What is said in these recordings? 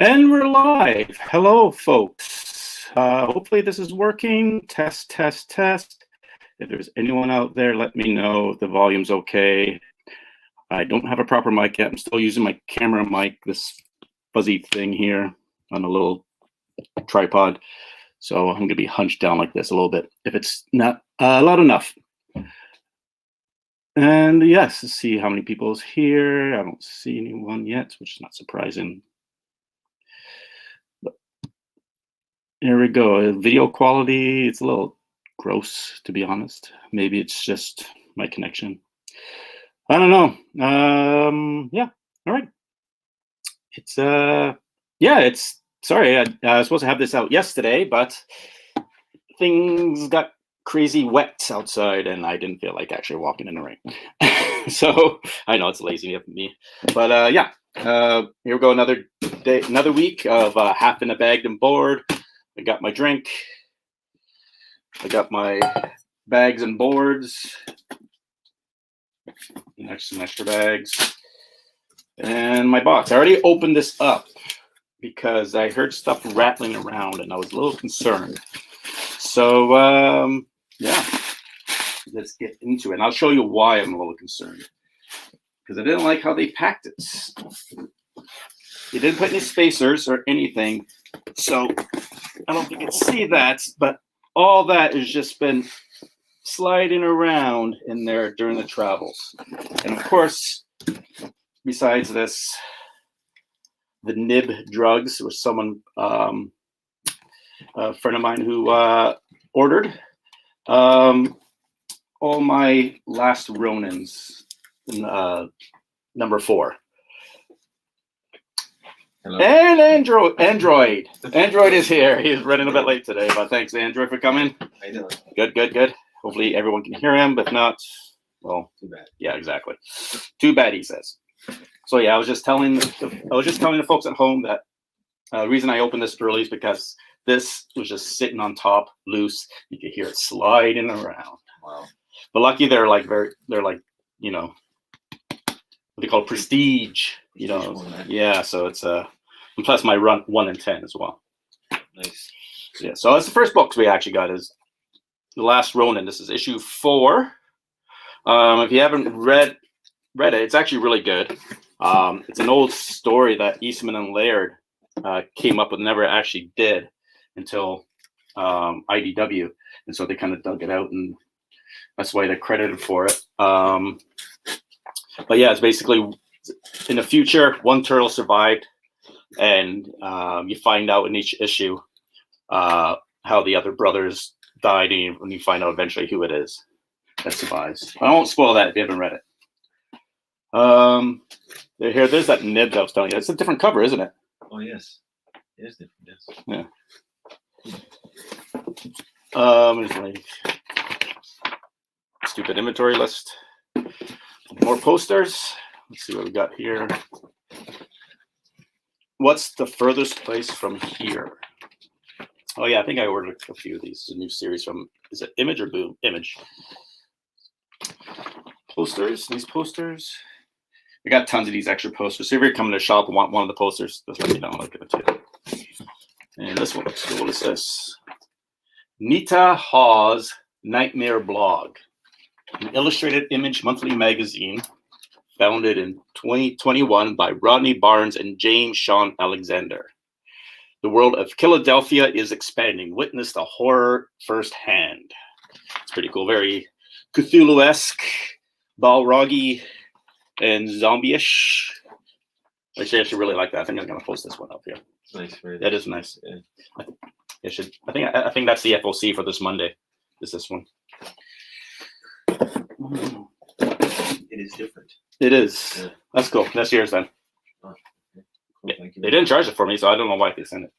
And we're live. Hello, folks. Hopefully this is working. Test, test, test. If there's anyone out there, let me know if the volume's okay. I don't have a proper mic yet. I'm still using my camera mic, this fuzzy thing here on a little tripod. So I'm going to be hunched down like this a little bit if it's not loud enough. And yes, let's see how many people is here. I don't see anyone yet, which is not surprising. Here we go. Video quality, it's a little gross, to be honest. Maybe it's just my connection. I don't know. Yeah, all right. It's, sorry, I was supposed to have this out yesterday, but things got crazy wet outside and I didn't feel like actually walking in the rain. So I know it's lazy of me, but yeah, here we go. Another day, another week of half in a bagged and board. I got my drink. I got my bags and boards. Some extra bags. And my box. I already opened this up because I heard stuff rattling around and I was a little concerned. So, yeah, let's get into it. And I'll show you why I'm a little concerned. Because I didn't like how they packed it. They didn't put any spacers or anything. So I don't think you can see that, but all that has just been sliding around in there during the travels. And of course, besides this, the nib drugs was someone, a friend of mine who ordered all my Last Ronins, number 4. Hello. And Android is here. He's running a bit late today, but thanks, Android, for coming. How you doing? Good, good, good. Hopefully everyone can hear him, but if not, well, too bad. Yeah, exactly. Too bad, he says. So yeah, I was just telling the folks at home that the reason I opened this early is because this was just sitting on top, loose. You could hear it sliding around. Wow. But lucky they're like, you know, what they call prestige, you know. Yeah, so it's and plus my run 1 in 10 as well. Nice. Yeah, so that's the first book we actually got is The Last Ronin. This is issue 4. If you haven't read it, it's actually really good. It's an old story that Eastman and Laird came up with, never actually did until IDW, and so they kind of dug it out, and that's why they're credited for it. But yeah, it's basically in the future, one turtle survived, and you find out in each issue how the other brothers died, and you find out eventually who it is that survives. I won't spoil that if you haven't read it. There's that nib that I was telling you. It's a different cover, isn't it? Oh yes, it is different. Yeah. Yes. There's my stupid inventory list. More posters. Let's see what we got here. What's the furthest place from here? Oh yeah, I think I ordered a few of these. It's a new series from, is it Image or Boom? Image. Posters, these posters. We got tons of these extra posters. So if you're coming to shop and want one of the posters, just let me know. I'll give it to you. And this one looks cool. What is this? Nita Hawes Nightmare Blog, an illustrated image monthly magazine founded in 2021 by Rodney Barnes and James Sean Alexander. The world of Philadelphia is expanding. Witness the horror firsthand. It's pretty cool. Very Cthulhu-esque, Balroggy, and zombie-ish. Actually, I should really like that. I think I'm gonna post this one up here. It's nice. That is nice. Yeah. I think that's the FOC for this Monday. Is this one? It is different. It is. Yeah. That's cool. That's yours then. Oh, okay. Cool. Yeah. Thank you. They didn't charge it for me, so I don't know why they sent it.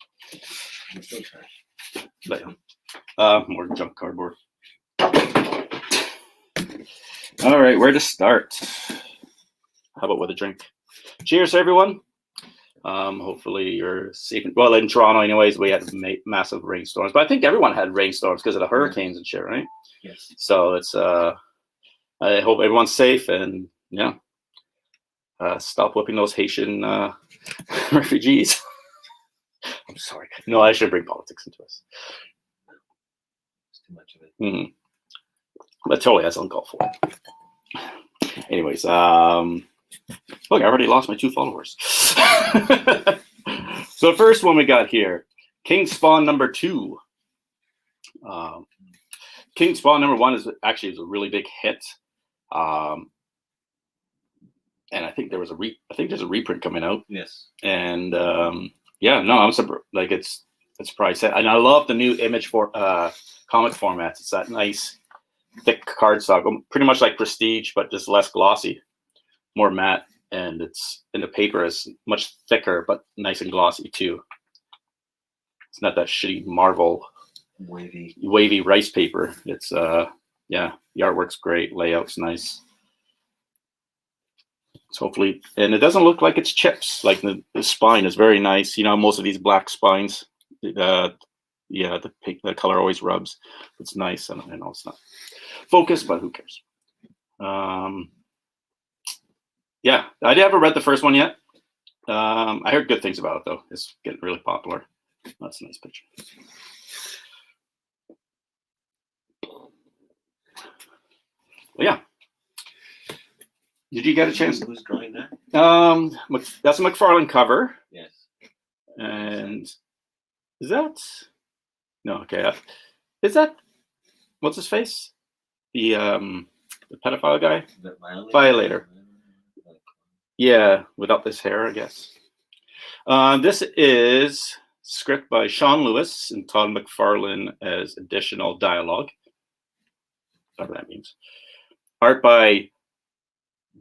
I'm still charged. But more junk cardboard. All right, where to start? How about with a drink? Cheers, everyone. Hopefully you're safe. Well, in Toronto, anyways, we had massive rainstorms, but I think everyone had rainstorms because of the hurricanes and shit, right? Yes. So it's I hope everyone's safe, and yeah, stop whipping those Haitian refugees. I'm sorry. No, I should bring politics into this. It's too much of it. Mm-hmm. But totally has uncalled for. Anyways, look, I already lost my 2 followers. So the first one we got here, King Spawn number 2. King Spawn number 1 is actually a really big hit. And I think there's a reprint coming out. Yes. And yeah, no, I'm surprised. Like it's surprised. And I love the new image for comic formats. It's that nice thick cardstock, pretty much like Prestige, but just less glossy, more matte, and the paper is much thicker, but nice and glossy too. It's not that shitty Marvel wavy rice paper. It's yeah, the artwork's great, layout's nice. So hopefully, and it doesn't look like it's chips. Like the spine is very nice. You know, most of these black spines, yeah, the color always rubs. It's nice, and I know it's not focused, but who cares? Yeah, I haven't read the first one yet. I heard good things about it though. It's getting really popular. That's a nice picture. Well, yeah. Did you get a chance? Who's drawing that? That's a McFarlane cover. Yes. And is that? No, okay. Is that? What's his face? The pedophile guy. The Violator. Yeah, without this hair, I guess. This is script by Sean Lewis and Todd McFarlane as additional dialogue. Whatever that means. Art by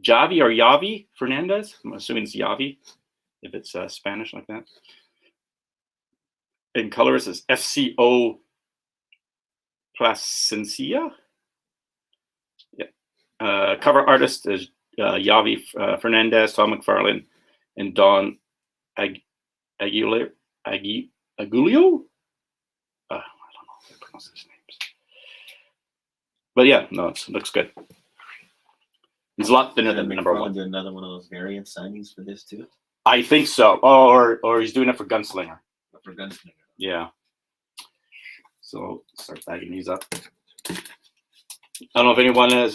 Javi Fernandez. I'm assuming it's Yavi, if it's Spanish like that. And colorist is FCO Plasencia. Yeah. Cover artist is Yavi Fernandez, Tom McFarlane, and Don Agulio. I don't know how to pronounce his names. But yeah, no, it looks good. He's a lot thinner than number 1. Do another one of those variant signings for this too? I think so. Or he's doing it for Gunslinger. For Gunslinger. Yeah. So start bagging these up. I don't know if anyone has.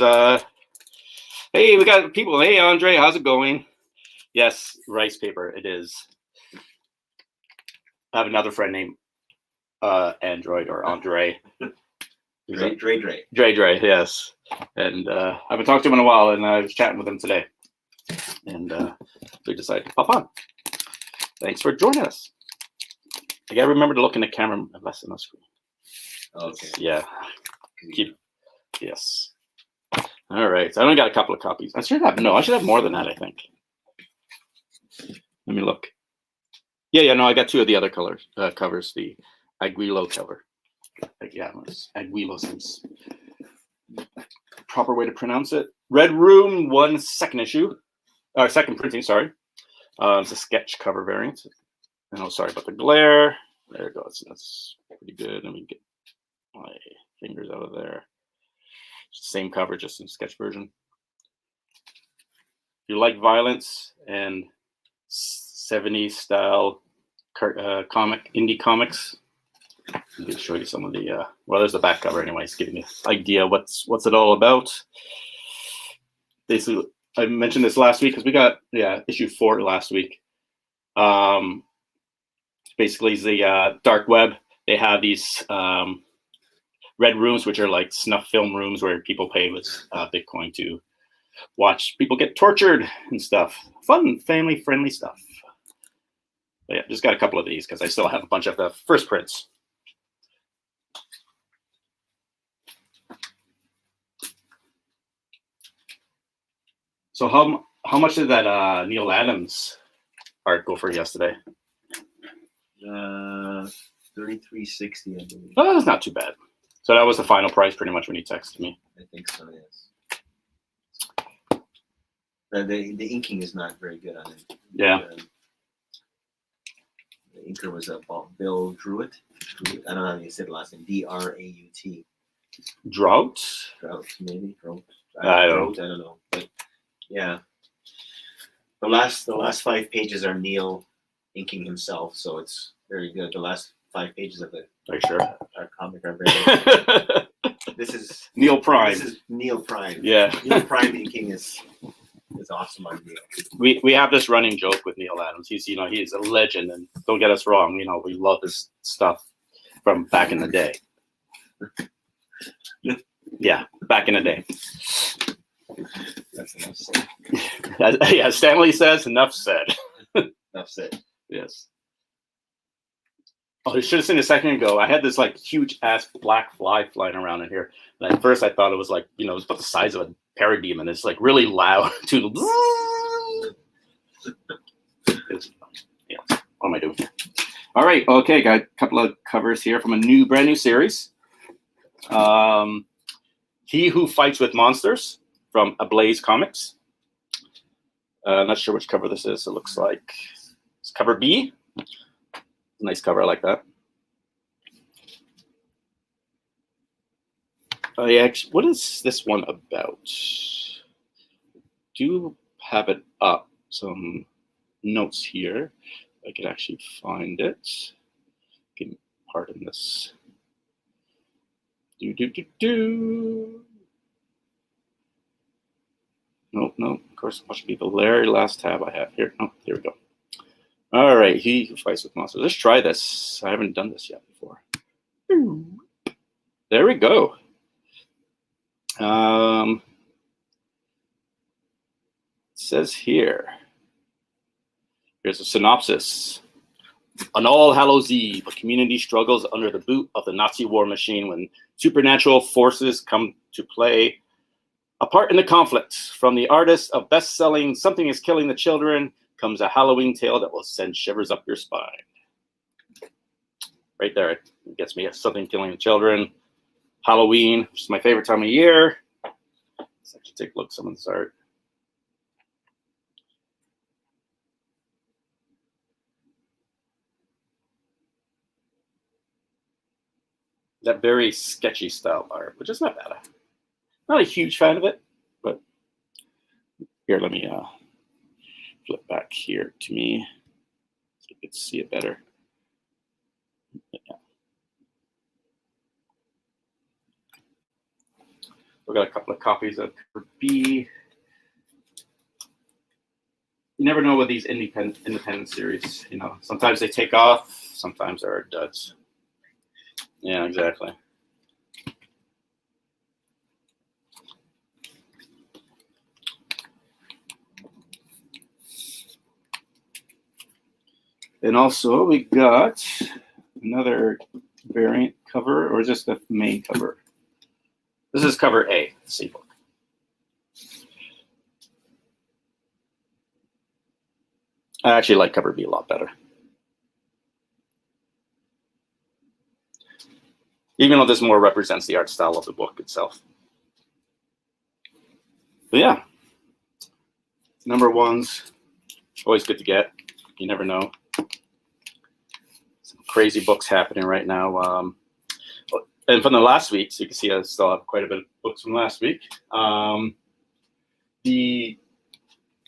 Hey, we got people. Hey, Andre, how's it going? Yes, rice paper. It is. I have another friend named Android or Andre. Dre, yes. And I haven't talked to him in a while, and I was chatting with him today. And we decided to pop on. Thanks for joining us. I gotta remember to look in the camera less than the screen. Okay. Yeah. Yes. All right. So I only got a couple of copies. I should have more than that, I think. Let me look. Yeah, no, I got 2 of the other colors covers, the Aguilo cover. Yeah, Aguilo seems proper way to pronounce it. Red Room 1 second issue, or second printing, sorry. It's a sketch cover variant. And oh, sorry about the glare. There it goes. That's pretty good. Let me get my fingers out of there. Same cover, just in sketch version. If you like violence and 70s style indie comics, I'm going to show you some of the well, there's the back cover anyways, giving you an idea what's it all about. Basically, I mentioned this last week because we got issue 4 last week. Basically, the dark web. They have these red rooms, which are like snuff film rooms where people pay with Bitcoin to watch people get tortured and stuff. Fun, family-friendly stuff. But yeah, just got a couple of these because I still have a bunch of the first prints. So how much did that Neil Adams art go for yesterday? $33.60, I believe. Oh, that's not too bad. So that was the final price, pretty much, when you texted me. I think so. Yes. The inking is not very good on it. Yeah. The inker was Bill Druitt. I don't know how you said the last name. Draut. Drought, maybe. Drought. I don't know. But yeah, the last 5 pages are Neil inking himself, so it's very good. The last 5 pages of it. Are you sure? Our comic are very. This is Neil Prime. This is Neil Prime. Yeah. Neil Prime inking is awesome on Neil. We have this running joke with Neil Adams. He's he's a legend, and don't get us wrong, we love his stuff from back in the day. Yeah, back in the day. That's enough said. Yeah, Stanley says enough said. Enough said. Yes. Oh, you should have seen a second ago. I had this like huge ass black fly flying around in here. And at first I thought it was like, it was about the size of a parademon. It's like really loud too. Yeah. What am I doing here? All right. Okay, got a couple of covers here from a brand new series. He Who Fights with Monsters from Ablaze Comics. Not sure which cover this is. It looks like it's cover B. Nice cover, I like that. Actually, what is this one about? Do have it up, some notes here. I could actually find it. Can pardon this. Nope. Of course, it must be the very last tab I have here. Oh, here we go. All right, He Who Fights with Monsters. Let's try this. I haven't done this yet before. There we go. It says here. Here's a synopsis. On All Hallows Eve, a community struggles under the boot of the Nazi war machine when supernatural forces come to play a part in the conflict. From the artist of best-selling Something is Killing the Children comes a Halloween tale that will send shivers up your spine. Right there, it gets me. Something Killing the Children. Halloween, which is my favorite time of year. Let's actually take a look at some of this art. That very sketchy style art, which is not bad. Not a huge fan of it, but here, let me flip back here to me so you can see it better. Yeah. We've got a couple of copies of cover B. You never know with these independent series. Sometimes they take off, sometimes they're duds. Yeah, exactly. And also we got another variant cover, or just the main cover. This is cover A, the C book. I actually like cover B a lot better. Even though this more represents the art style of the book itself. But yeah, number ones, always good to get. You never know. Some crazy books happening right now. And from the last week, so you can see I still have quite a bit of books from last week. It's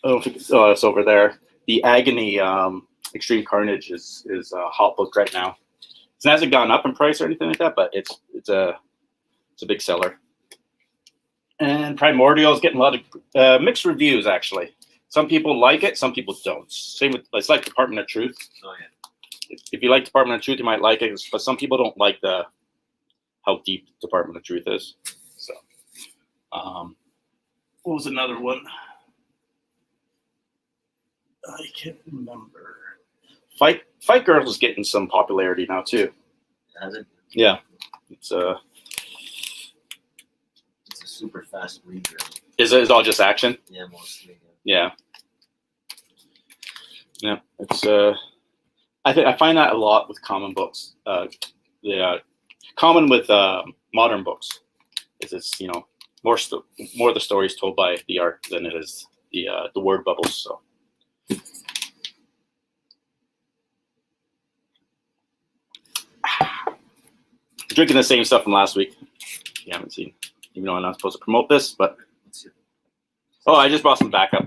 over there. The Agony Extreme Carnage is a hot book right now. It hasn't gone up in price or anything like that, but it's a big seller. And Primordial is getting a lot of mixed reviews, actually. Some people like it, some people don't. Same with, it's like Department of Truth. Oh yeah. If you like Department of Truth, you might like it, but some people don't like how deep Department of Truth is. So, what was another one? I can't remember. Fight Girl is getting some popularity now too. Has it? Yeah, it's a super fast reader. Is it all just action? Yeah, mostly. Yeah. It's I find that a lot with common books. Common with modern books is it's more of the stories told by the art than it is the word bubbles. So. Drinking the same stuff from last week. You haven't seen, even though I'm not supposed to promote this, but I just bought some backup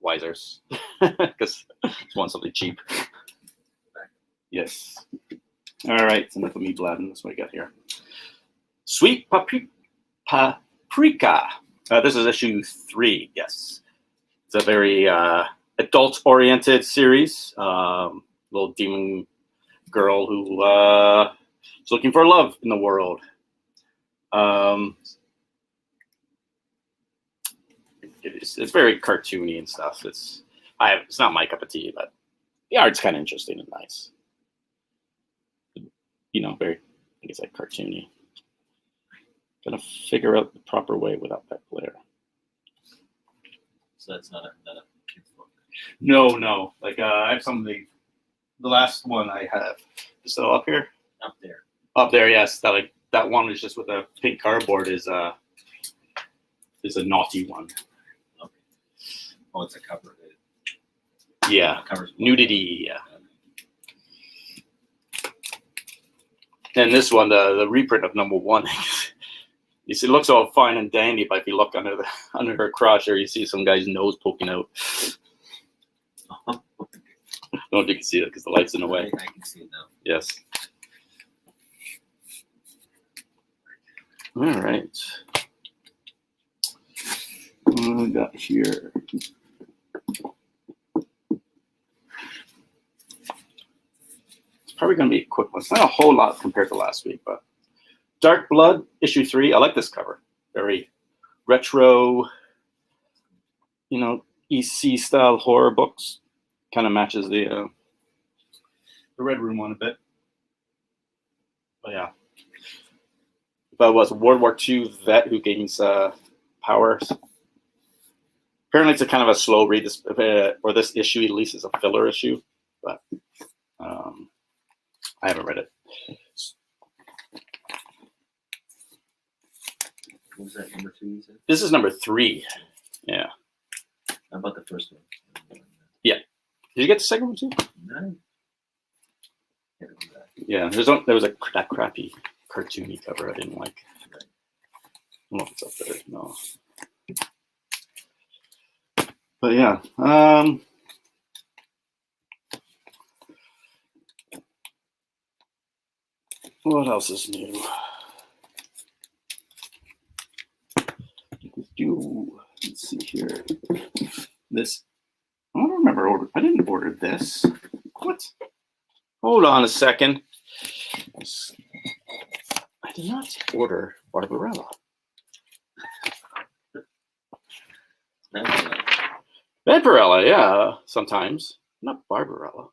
Wisers because I just want something cheap. Yes. All right. So enough of me blabbing. That's what I got here. Sweet Paprika. This is issue 3. Yes. It's a very adult-oriented series. Little demon girl who is looking for love in the world. It's very cartoony and stuff. It's not my cup of tea, but the art's kind of interesting and nice. You know, very, I guess, like cartoony. Gotta figure out the proper way without that glare. So that's not a kid's book. No. Like I have some of the last one I have. So up here. Up there. Up there, yes. That one was just with a pink cardboard is a naughty one. Okay. Oh, it's a cover. Yeah. Covers Nudity. Yeah. And this one, the reprint of #1. You see, it looks all fine and dandy, but if you look under her crotch there, you see some guy's nose poking out. I don't know if you can see it because the light's in the way. I can see it now. Yes. All right. What do we got here? It's probably going to be a quick one. It's not a whole lot compared to last week, but Dark Blood, issue 3. I like this cover. Very retro, EC style horror books. Kind of matches the Red Room one a bit. But yeah. But was a World War II vet who gains powers. Apparently, it's a kind of a slow read. This issue at least is a filler issue, but I haven't read it. What was that, number 2 you said? This is number 3. Yeah. How about the first one? Yeah. Did you get the second one too? No. Yeah. There was that crappy cartoony cover I didn't like. I don't know if it's up there. No. But yeah. What else is new? Let's see here. This, I don't remember. I didn't order this. What? Hold on a second. I did not order Barbarella. Barbarella, yeah, sometimes. Not Barbarella.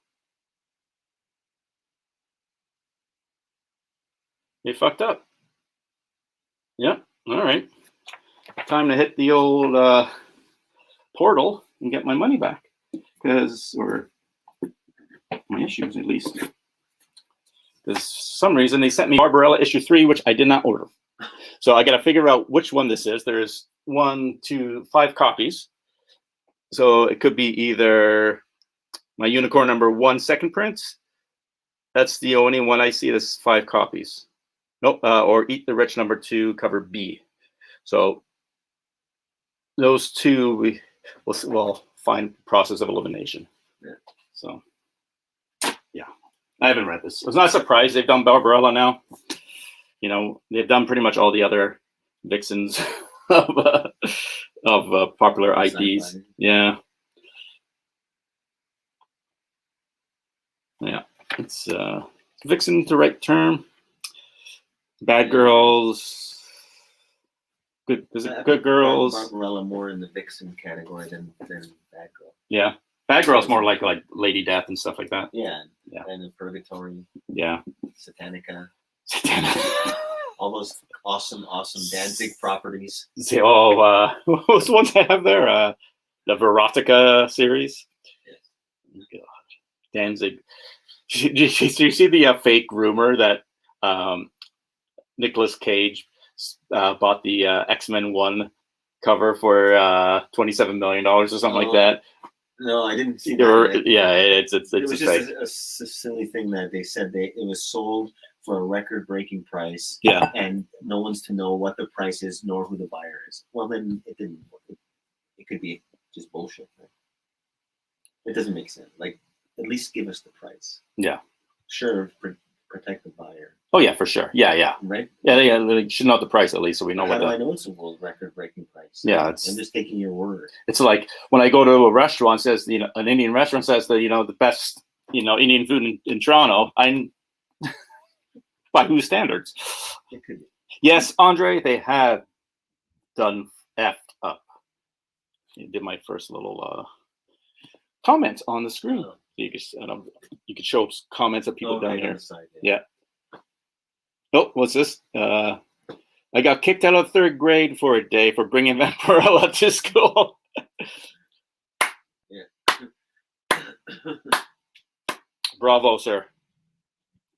You fucked up. Yep. All right. Time to hit the old portal and get my money back, or my issues at least. Because some reason they sent me Barbarella issue 3, which I did not order. So I got to figure out which one this is. There's 1, 2, 5 copies. So it could be either my Unicorn #1 second print. That's the only one I see. That's 5 copies. Nope. Or Eat the Rich #2 cover B. So those two we'll find process of elimination. Yeah. So yeah, I haven't read this. It's not a surprise they've done Barbarella now. They've done pretty much all the other vixens of popular IPs. Sci-fi. Yeah. It's vixen's the right term. Bad girls. Good. Is it good girls? Barbarella more in the vixen category than bad girl. Yeah, bad girl's more like Lady Death and stuff like that. Yeah. Yeah. And the Purgatory. Yeah. Satanica. All those awesome Danzig properties. What was the ones I have there? The Verotica series. Yes. God, Danzig. Did you see the fake rumor that Nicolas Cage bought the X-Men 1 cover for $27 million or something like that? No, I didn't see that. Yeah, it's it was just a silly thing that they said it was sold for a record-breaking price. Yeah. And no one's to know what the price is nor who the buyer is. Well, then it didn't. It could be just bullshit. Right? It doesn't make sense. Like, at least give us the price. Yeah. Sure, protect the buyer. Oh yeah, for sure. Yeah. Right? Yeah, they should know the price at least, so we know How what do I know it's a world record-breaking price? Yeah, I'm just taking your word. It's like when I go to a restaurant, says an Indian restaurant says that the best Indian food in Toronto. I'm by whose standards? It could be. Yes, Andre, they have done effed up. You did my first little comment on the screen. Oh. You could show comments that people down here. On the side, Yeah. Oh, what's this? I got kicked out of 3rd grade for a day for bringing Vampirella to school. Yeah. Bravo, sir.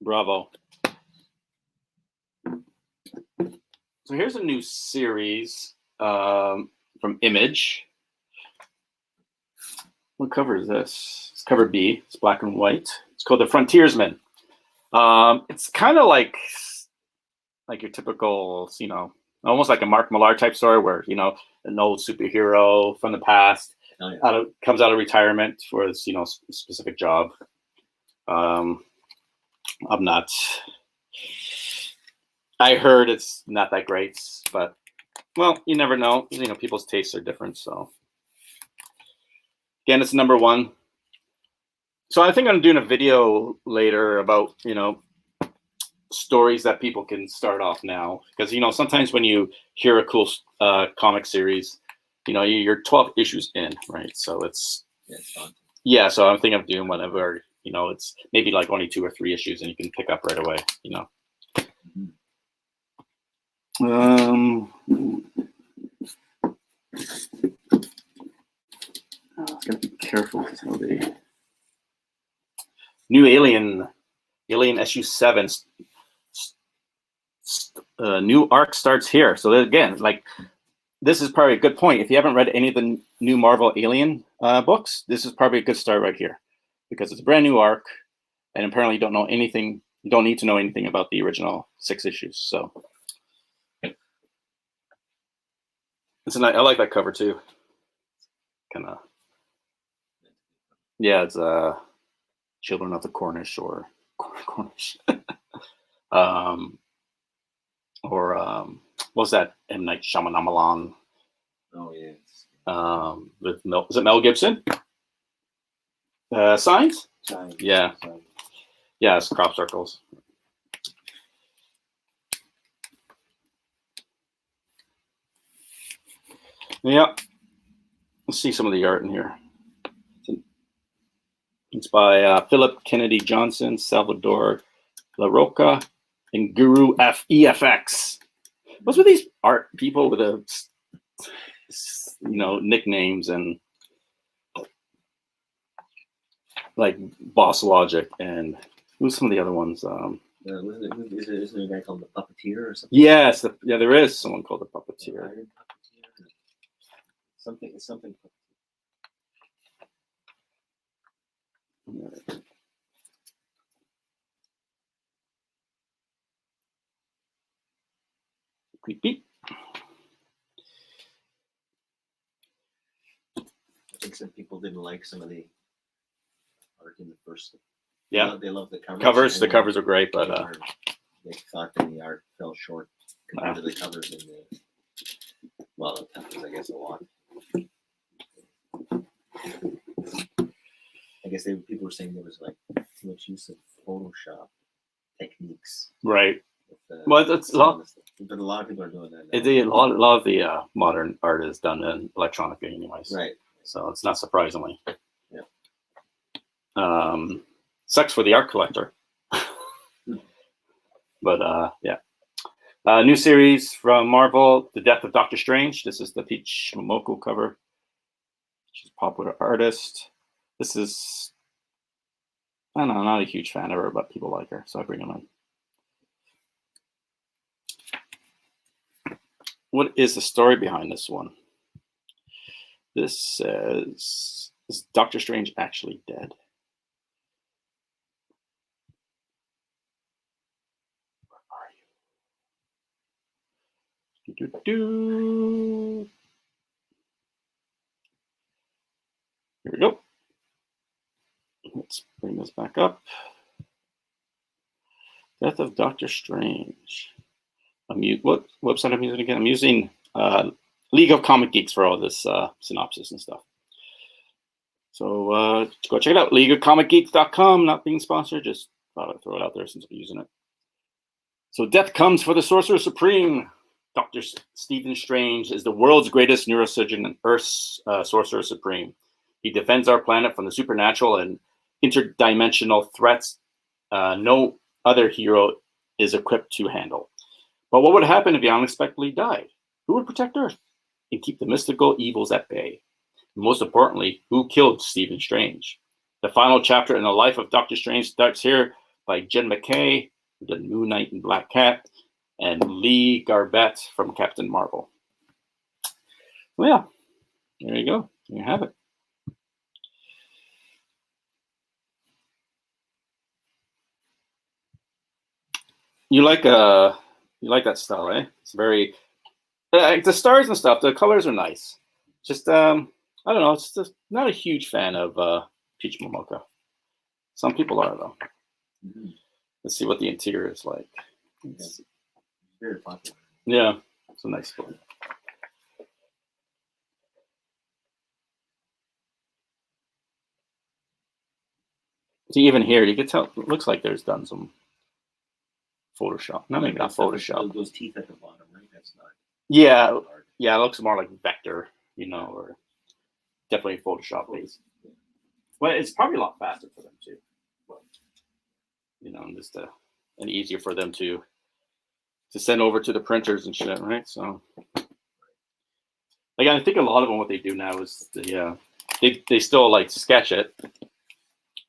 Bravo. So here's a new series from Image. What cover is this? It's cover B. It's black and white. It's called The Frontiersman. It's kind of like your typical, almost like a Mark Millar type story where, an old superhero from the past comes out of retirement for his, specific job. I heard it's not that great, but, well, you never know. People's tastes are different, so. Again, it's #1. So I think I'm doing a video later about, stories that people can start off now. Because, sometimes when you hear a cool comic series, you're 12 issues in, right? So it's fun. Yeah, so I'm thinking of doing whenever, it's maybe like only 2 or 3 issues and you can pick up right away, I gotta be careful because how they new Alien issue 7 new arc starts here. So again, this is probably a good point. If you haven't read any of the new Marvel Alien books, this is probably a good start right here because it's a brand new arc, and apparently you don't know anything. You don't need to know anything about the original 6 issues. So I like that cover too. Kind of. Yeah, it's Children of the Cornish or Cornish. What's that? M. Night Shyamalan. Oh yes. With is it Mel Gibson? Signs? Signs. Yeah. Signs. Yeah, it's crop circles. Yeah. Let's see some of the art in here. It's by Philip Kennedy Johnson, Salvador La Roca, and Guru EFX. What's with these art people with nicknames and like Boss Logic and who's some of the other ones? Is there a guy called the Puppeteer or something? Yes, there is someone called the Puppeteer. Something. Beep. I think some people didn't like some of the art in the first. Yeah, they love the covers. The covers are great, but they thought that the art fell short compared to the covers in the. Well, the covers, I guess, a lot. I guess people were saying there was too much use of Photoshop techniques. Right. Well, that's a lot. But a lot of people are doing that A now. lot of the modern art is done in electronically, anyways. Right. So it's not surprisingly. Yeah. Sucks for the art collector. But yeah. New series from Marvel, The Death of Doctor Strange. This is the Peach Momoko cover. She's a popular artist. This is, I don't know, not a huge fan of her, but people like her, so I bring them in. What is the story behind this one? This says, is Doctor Strange actually dead? Where are you? Here we go. Let's bring this back up. Death of Doctor Strange. What website I'm using again? I'm using League of Comic Geeks for all this synopsis and stuff. So go check it out. LeagueofComicGeeks.com. Not being sponsored, just thought I'd throw it out there since we're using it. So death comes for the Sorcerer Supreme. Dr. Stephen Strange is the world's greatest neurosurgeon and Earth's Sorcerer Supreme. He defends our planet from the supernatural and interdimensional threats no other hero is equipped to handle. But what would happen if he unexpectedly died? Who would protect Earth and keep the mystical evils at bay? And most importantly, who killed Stephen Strange? The final chapter in the life of Doctor Strange starts here by Jen McKay, the Moon Knight and Black Cat, and Lee Garbett from Captain Marvel. Well, yeah, there you go. There you have it. You like that style, eh? It's very the stars and stuff. The colors are nice. Just I don't know. It's just not a huge fan of Peach Momoka. Some people are though. Mm-hmm. Let's see what the interior is like. It's very popular. Yeah, it's a nice one. See, even here, you can tell it looks like there's done some Photoshop. No, maybe not Photoshop. Those teeth at the bottom, right? That's not. Yeah, yeah, it looks more like vector, you know, or definitely Photoshop based. Well, it's probably a lot faster for them too. But, you know, just and easier for them to send over to the printers and shit, right? So, like, I think a lot of them, what they do now is they still like sketch it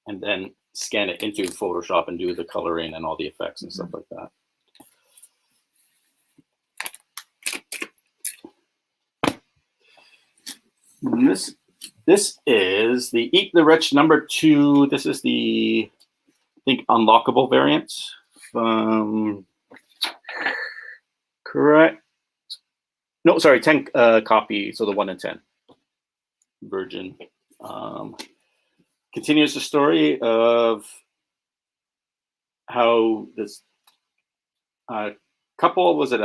and then scan it into Photoshop and do the coloring and all the effects and stuff like that. And this is the Eat the Rich #2. This is the, I think, unlockable variant. Correct. No, sorry, 10 copy. So the 1 in 10 version. Continues the story of how this couple, was it,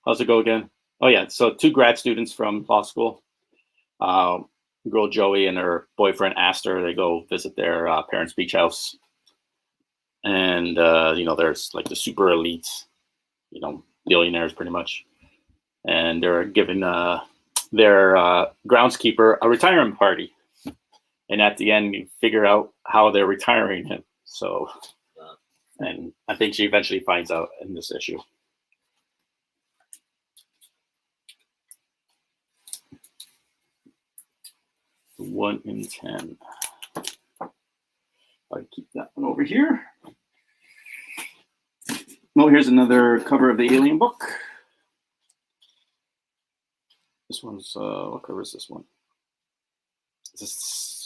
how's it go again? Oh yeah, so 2 grad students from law school. Girl Joey and her boyfriend Aster, they go visit their parents' beach house. And, you know, there's like the super elite, you know, billionaires pretty much. And they're giving their groundskeeper a retirement party. And at the end, you figure out how they're retiring him. So, and I think she eventually finds out in this issue. The 1 in 10. I'll keep that one over here. Oh, here's another cover of the Alien book. This one's, what cover is this one? This is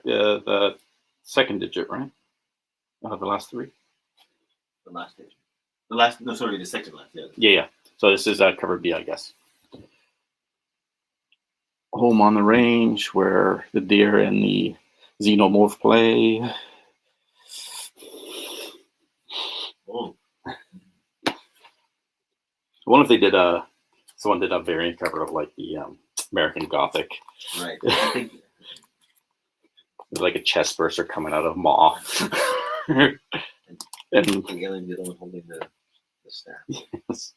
the second digit, right? The last 3? The last digit. The last, no, sorry, the second last. Yeah. Yeah. So this is cover B, I guess. Home on the Range, where the deer and the xenomorph play. Oh. I wonder if they did someone did a variant cover of like the American Gothic. Right. I think like a chest burster coming out of maw. and the alien did one holding the staff. Yes.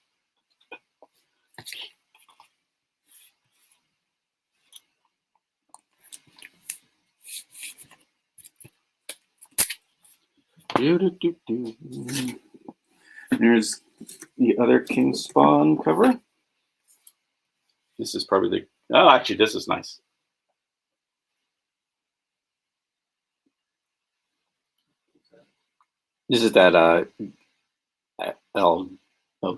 There's the other King Spawn cover. This is probably the, oh, actually, this is nice. This is that El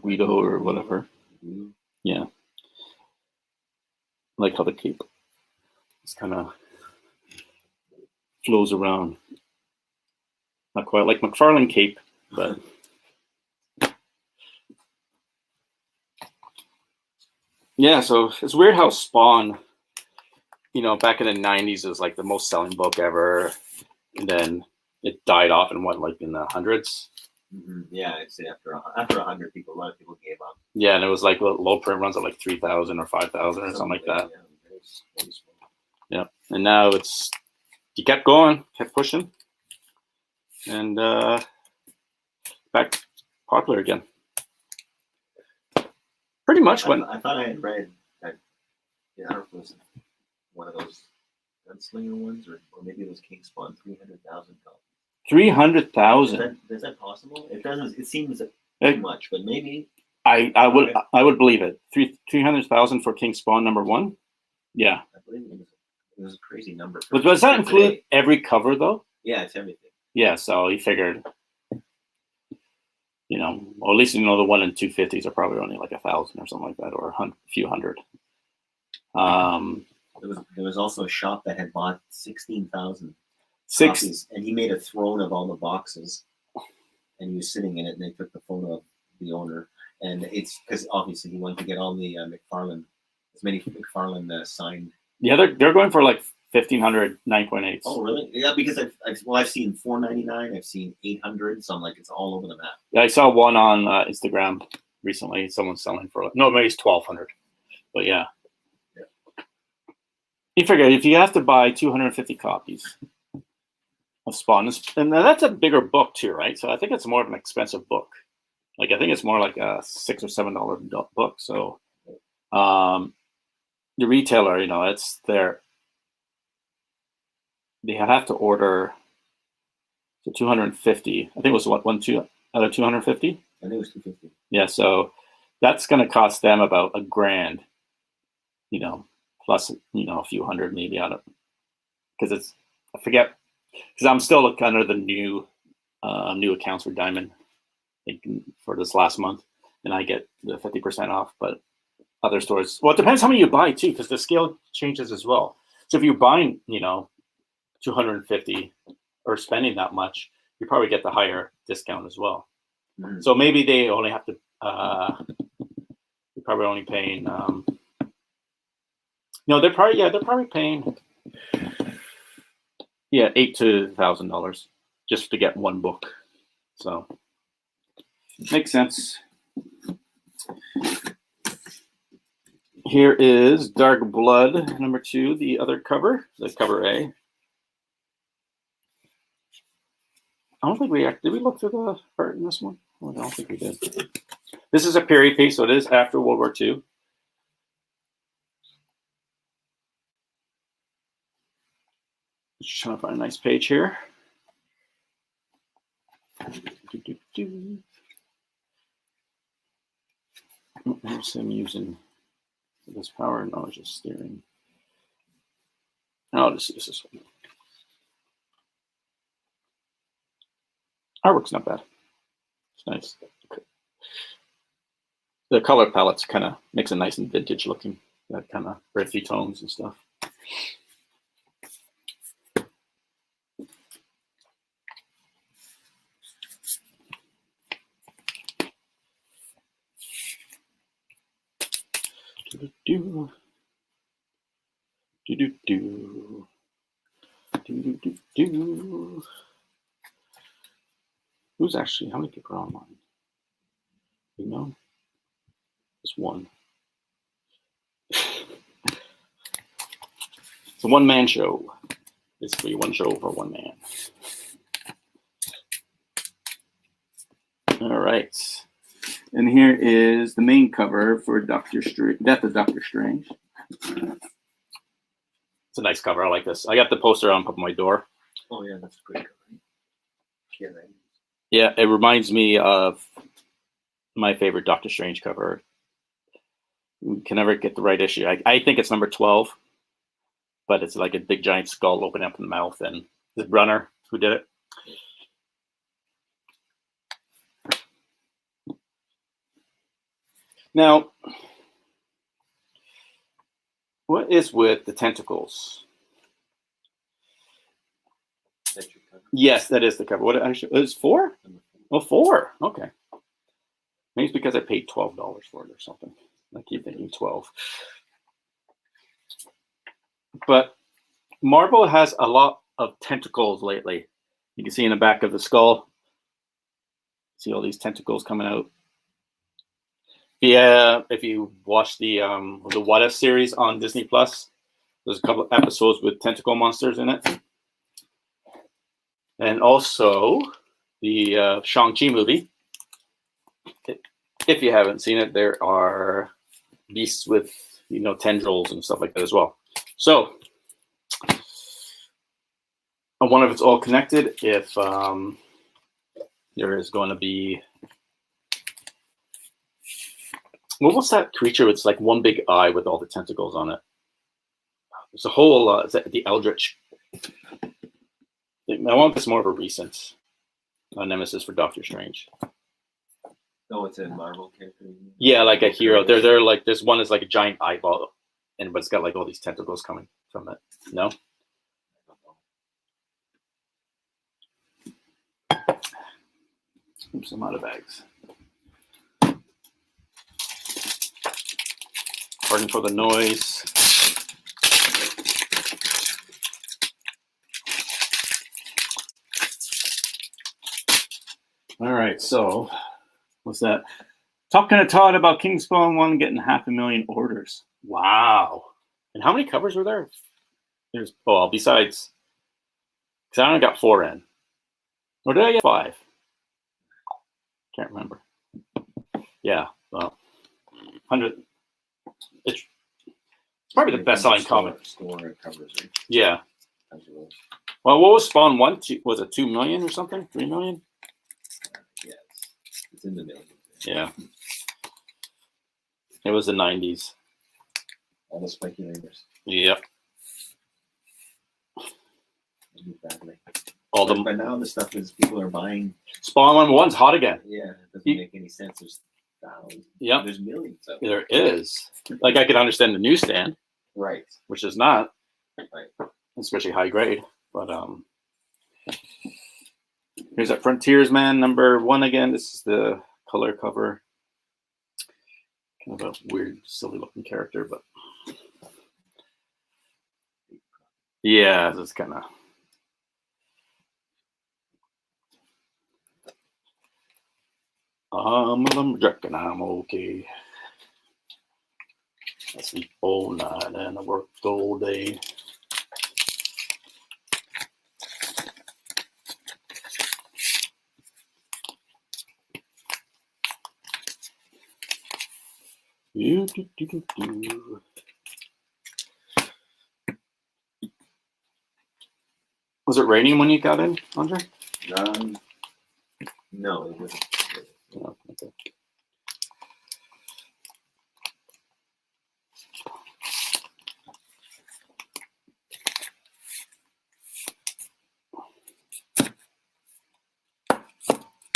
Guido or whatever. Yeah. I like how the cape just kind of flows around. Not quite like McFarlane cape, but yeah, so it's weird how Spawn, you know, back in the 90s is like the most selling book ever. And then it died off in what, like in the hundreds? Yeah, I'd say after 100 people, a lot of people gave up. Yeah, and it was like low print runs at like 3,000 or 5,000 or something like that. Yeah, very small. Yeah, and now you kept going, kept pushing, and back popular again. Pretty much when I thought I had read that, I don't know if it was one of those gunslinger ones, or maybe it was King Spawn, 300,000 copies. 300,000. Is that possible? It doesn't. It seems too much, but maybe. I would believe it. 300,000 for King Spawn #1. Yeah. I believe it was a crazy number. But does that include every cover though? Yeah, it's everything. Yeah, so he figured, well, at least the 1 in 250s are probably only like 1,000 or something like that, or a few hundred. There was also a shop that had bought 16,000 copies, and he made a throne of all the boxes, and he was sitting in it, and they took the photo of the owner, and it's because obviously he wanted to get all the McFarlane, as many McFarlane signed. Yeah, they're going for like 1,500 9.8s. Oh, really? Yeah, because I've seen $499, I've seen 800, so I'm like, it's all over the map. Yeah, I saw one on Instagram recently. Someone's selling for maybe it's 1,200, but yeah. You figure if you have to buy 250 copies of Spawn, and that's a bigger book too, right? So I think it's more of an expensive book. Like I think it's more like a $6 or $7 book. So the retailer, it's their. They have to order the 250. I think it was what, 250? I think it was 250. Yeah, so that's going to cost them about $1,000, plus a few hundred maybe out of, because I forget, because I'm still under the new accounts for Diamond, for this last month, and I get the 50% off. But other stores, well, it depends how many you buy too, because the scale changes as well. So if you're buying 250 or spending that much, you probably get the higher discount as well. Mm-hmm. So maybe they only have to you're probably only paying they're probably paying $8,000 to $1,000 just to get one book. So makes sense. Here is Dark Blood #2, the other cover, the cover A. I don't think did we look through the art in this one? Oh, I don't think we did. This is a period piece, so it is after World War II. Just trying to find a nice page here. Here's him using this power. No, it's just steering. I'll just use this one. Artwork's not bad. It's nice. Okay. The color palette's kind of makes it nice and vintage looking. That kind of earthy tones and stuff. Do do do do do do do. Who's actually, how many people are online? Just one. It's a one-man show. Basically, one show for one man. All right. And here is the main cover for Death of Doctor Strange. It's a nice cover. I like this. I got the poster on top of my door. Oh, yeah, that's a great cover. Yeah, right. Yeah, it reminds me of my favorite Doctor Strange cover. We can never get the right issue. I think it's #12, but it's like a big giant skull opening up in the mouth, and the Brunner who did it. Now, what is with the tentacles? That's your cover? Yes, that is the cover. What actually is 4? Oh, 4. Okay. Maybe it's because I paid $12 for it or something. I keep thinking 12. But Marvel has a lot of tentacles lately. You can see in the back of the skull, see all these tentacles coming out. Yeah, if you watch the What If series on Disney Plus, there's a couple of episodes with tentacle monsters in it, and also the Shang-Chi movie. If you haven't seen it, there are beasts with tendrils and stuff like that as well. So I wonder if it's all connected. If there is going to be, well, what's that creature? It's like one big eye with all the tentacles on it. There's a whole is that the Eldritch? I want this more of a recent nemesis for Doctor Strange. Oh, it's a Marvel character. Yeah, like a hero. They're like, this one is like a giant eyeball, but it's got like all these tentacles coming from it. No. Oops, I'm out of bags. Pardon for the noise. All right, so what's that? Top Gun Todd about Kingspawn 1 getting 500,000 orders. Wow. And how many covers were there? There's, well, besides, because I only got 4 in. Or did I get 5? Can't remember. Yeah, well, 100. It's probably the best-selling comic. Store covers, right? Yeah. Well, what was Spawn 1? Was it 2 million or something? 3 million? Yeah, it's in the millions. Yeah. It was the 90s. All the speculators. Yep. Badly. All the, but now the stuff is people are buying. Spawn 1's hot again. Yeah, it doesn't make any sense. There's thousands. Yeah. There's millions of them. There is. Like, I could understand the newsstand. Right. Which is not. Right. Especially high grade. But here's that Frontiersman #1 again. This is the color cover. Kind of a weird, silly looking character, but yeah, it's kind of. I'm a lumberjack and I'm okay. I sleep all night and I work all day. Was it raining when you got in, Andre? No, it wasn't. Oh, okay.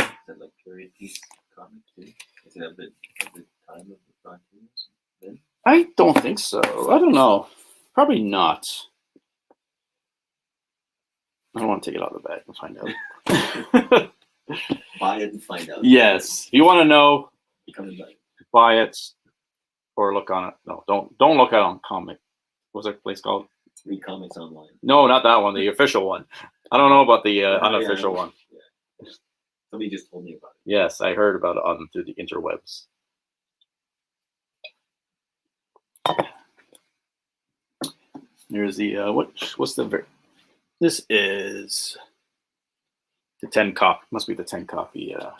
Is that like period piece comic too? Is it a bit of the time of the Frontiers then? I don't think so. I don't know. Probably not. I don't want to take it out of the bag and find out. Buy it and find out. Yes. If you want to know, Back. buy it or look on it. No, don't look at it on comic. What's that place called? Read comics online. No, not that one. The official one. I don't know about the unofficial one. Yeah. Somebody just told me about it. Yes, I heard about it through the interwebs. Here's the what's the this is the 10 copy. Must be the 10 copy. A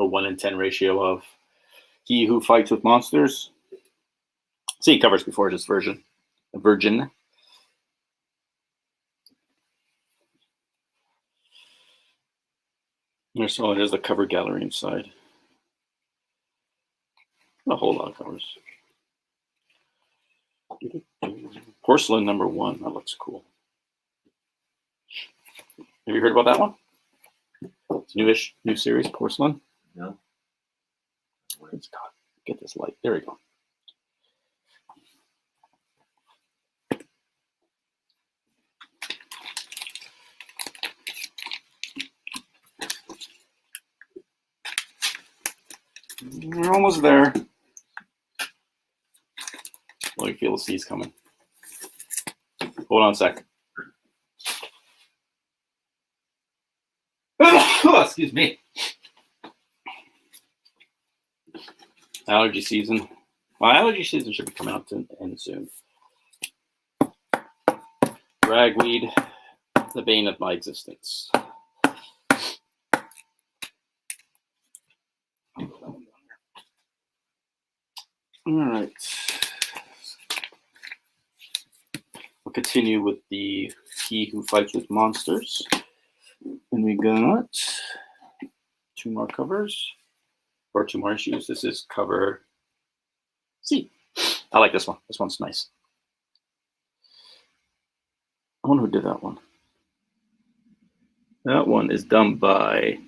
1 in 10 ratio of He Who Fights with Monsters. See covers before this version. A Virgin. There's the cover gallery inside. A whole lot of covers. Porcelain #1. That looks cool. Have you heard about that one? It's new series, Porcelain. No. It's God. Get this light. There we go. We're almost there. Oh, you feel the seas coming. Hold on a sec. Excuse me. Allergy season. Well, allergy season should be coming up to end soon. Ragweed, the bane of my existence. All right. We'll continue with the He Who Fights with Monsters. And we got 2 more covers, or 2 more issues. This is cover C. I like this one. This one's nice. I wonder who did that one. That one is done by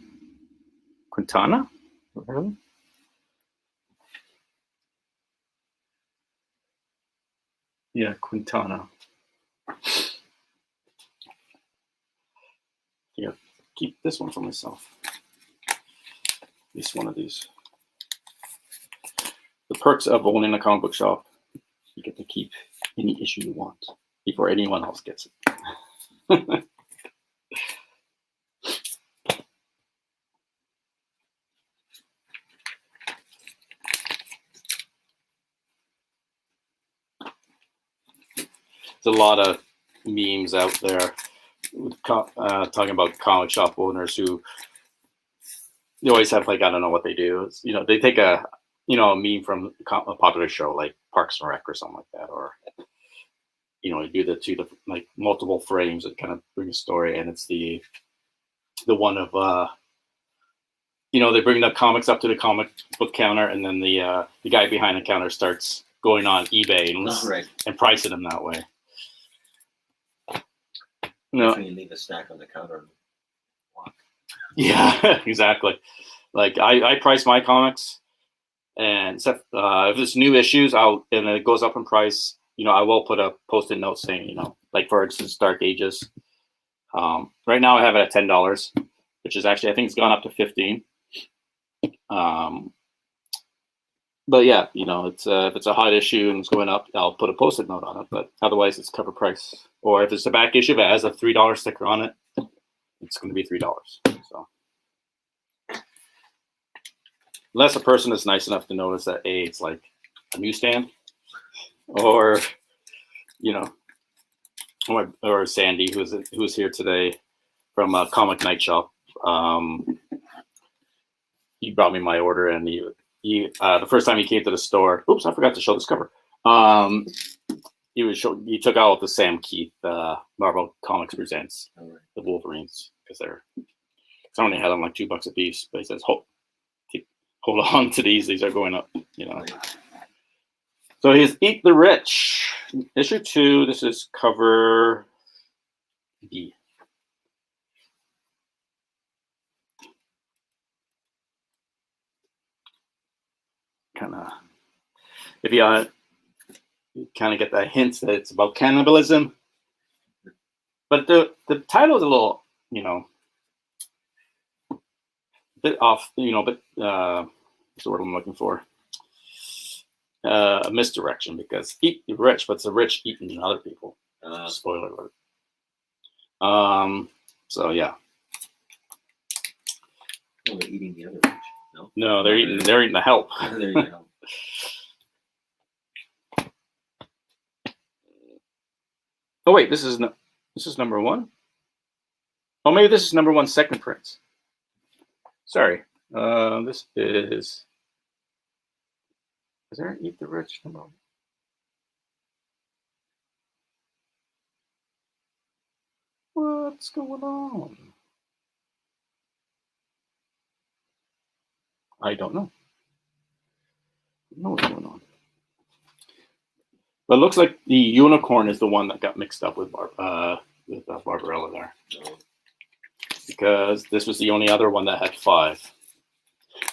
Quintana. Yeah, Quintana. Yeah, keep this one for myself. At least one of these. The perks of owning a comic book shop: you get to keep any issue you want before anyone else gets it. There's a lot of memes out there talking about comic shop owners who they always have, like, I don't know what they do. It's, you know, they take a meme from a popular show like Parks and Rec or something like that, or do the like multiple frames that kind of bring a story, and it's the one of they bring the comics up to the comic book counter, and then the guy behind the counter starts going on eBay and pricing them that way. No, So you leave a stack on the counter and walk. Yeah, exactly. Like I price my comics, and if it's new issues, and it goes up in price, I will put a post-it note saying, like for instance, Dark Ages. Right now I have it at $10, which is actually, I think it's gone up to 15. But yeah, it's if it's a hot issue and it's going up, I'll put a post-it note on it. But otherwise, it's cover price. Or if it's a back issue that has a $3 sticker on it, it's going to be $3. So, unless a person is nice enough to notice that it's like a newsstand, or or Sandy, who's here today from a Comic Night Shop. He brought me my order, and he the first time he came to the store. Oops, I forgot to show this cover. He took out the Sam Keith Marvel Comics Presents the Wolverines, because I only had them like $2 a piece. But he says, hold on to these. These are going up. So he's Eat the Rich, issue 2. This is cover B. If you kind of get that hint that it's about cannibalism, but the title is a little, bit off, but what's the word I'm looking for? A misdirection, because eat the rich, but it's the rich eating other people. Spoiler alert. So yeah. Oh, they're eating the other rich. No, they're eating the help. They're eating the help. Oh wait, this is number 1. Oh, maybe this is number 1 second print. Sorry, this is there an Eat the Rich number 1? What's going on? I don't know. I don't know what's going on. But it looks like the UNIKORN is the one that got mixed up with Barbarella there. Because this was the only other one that had 5.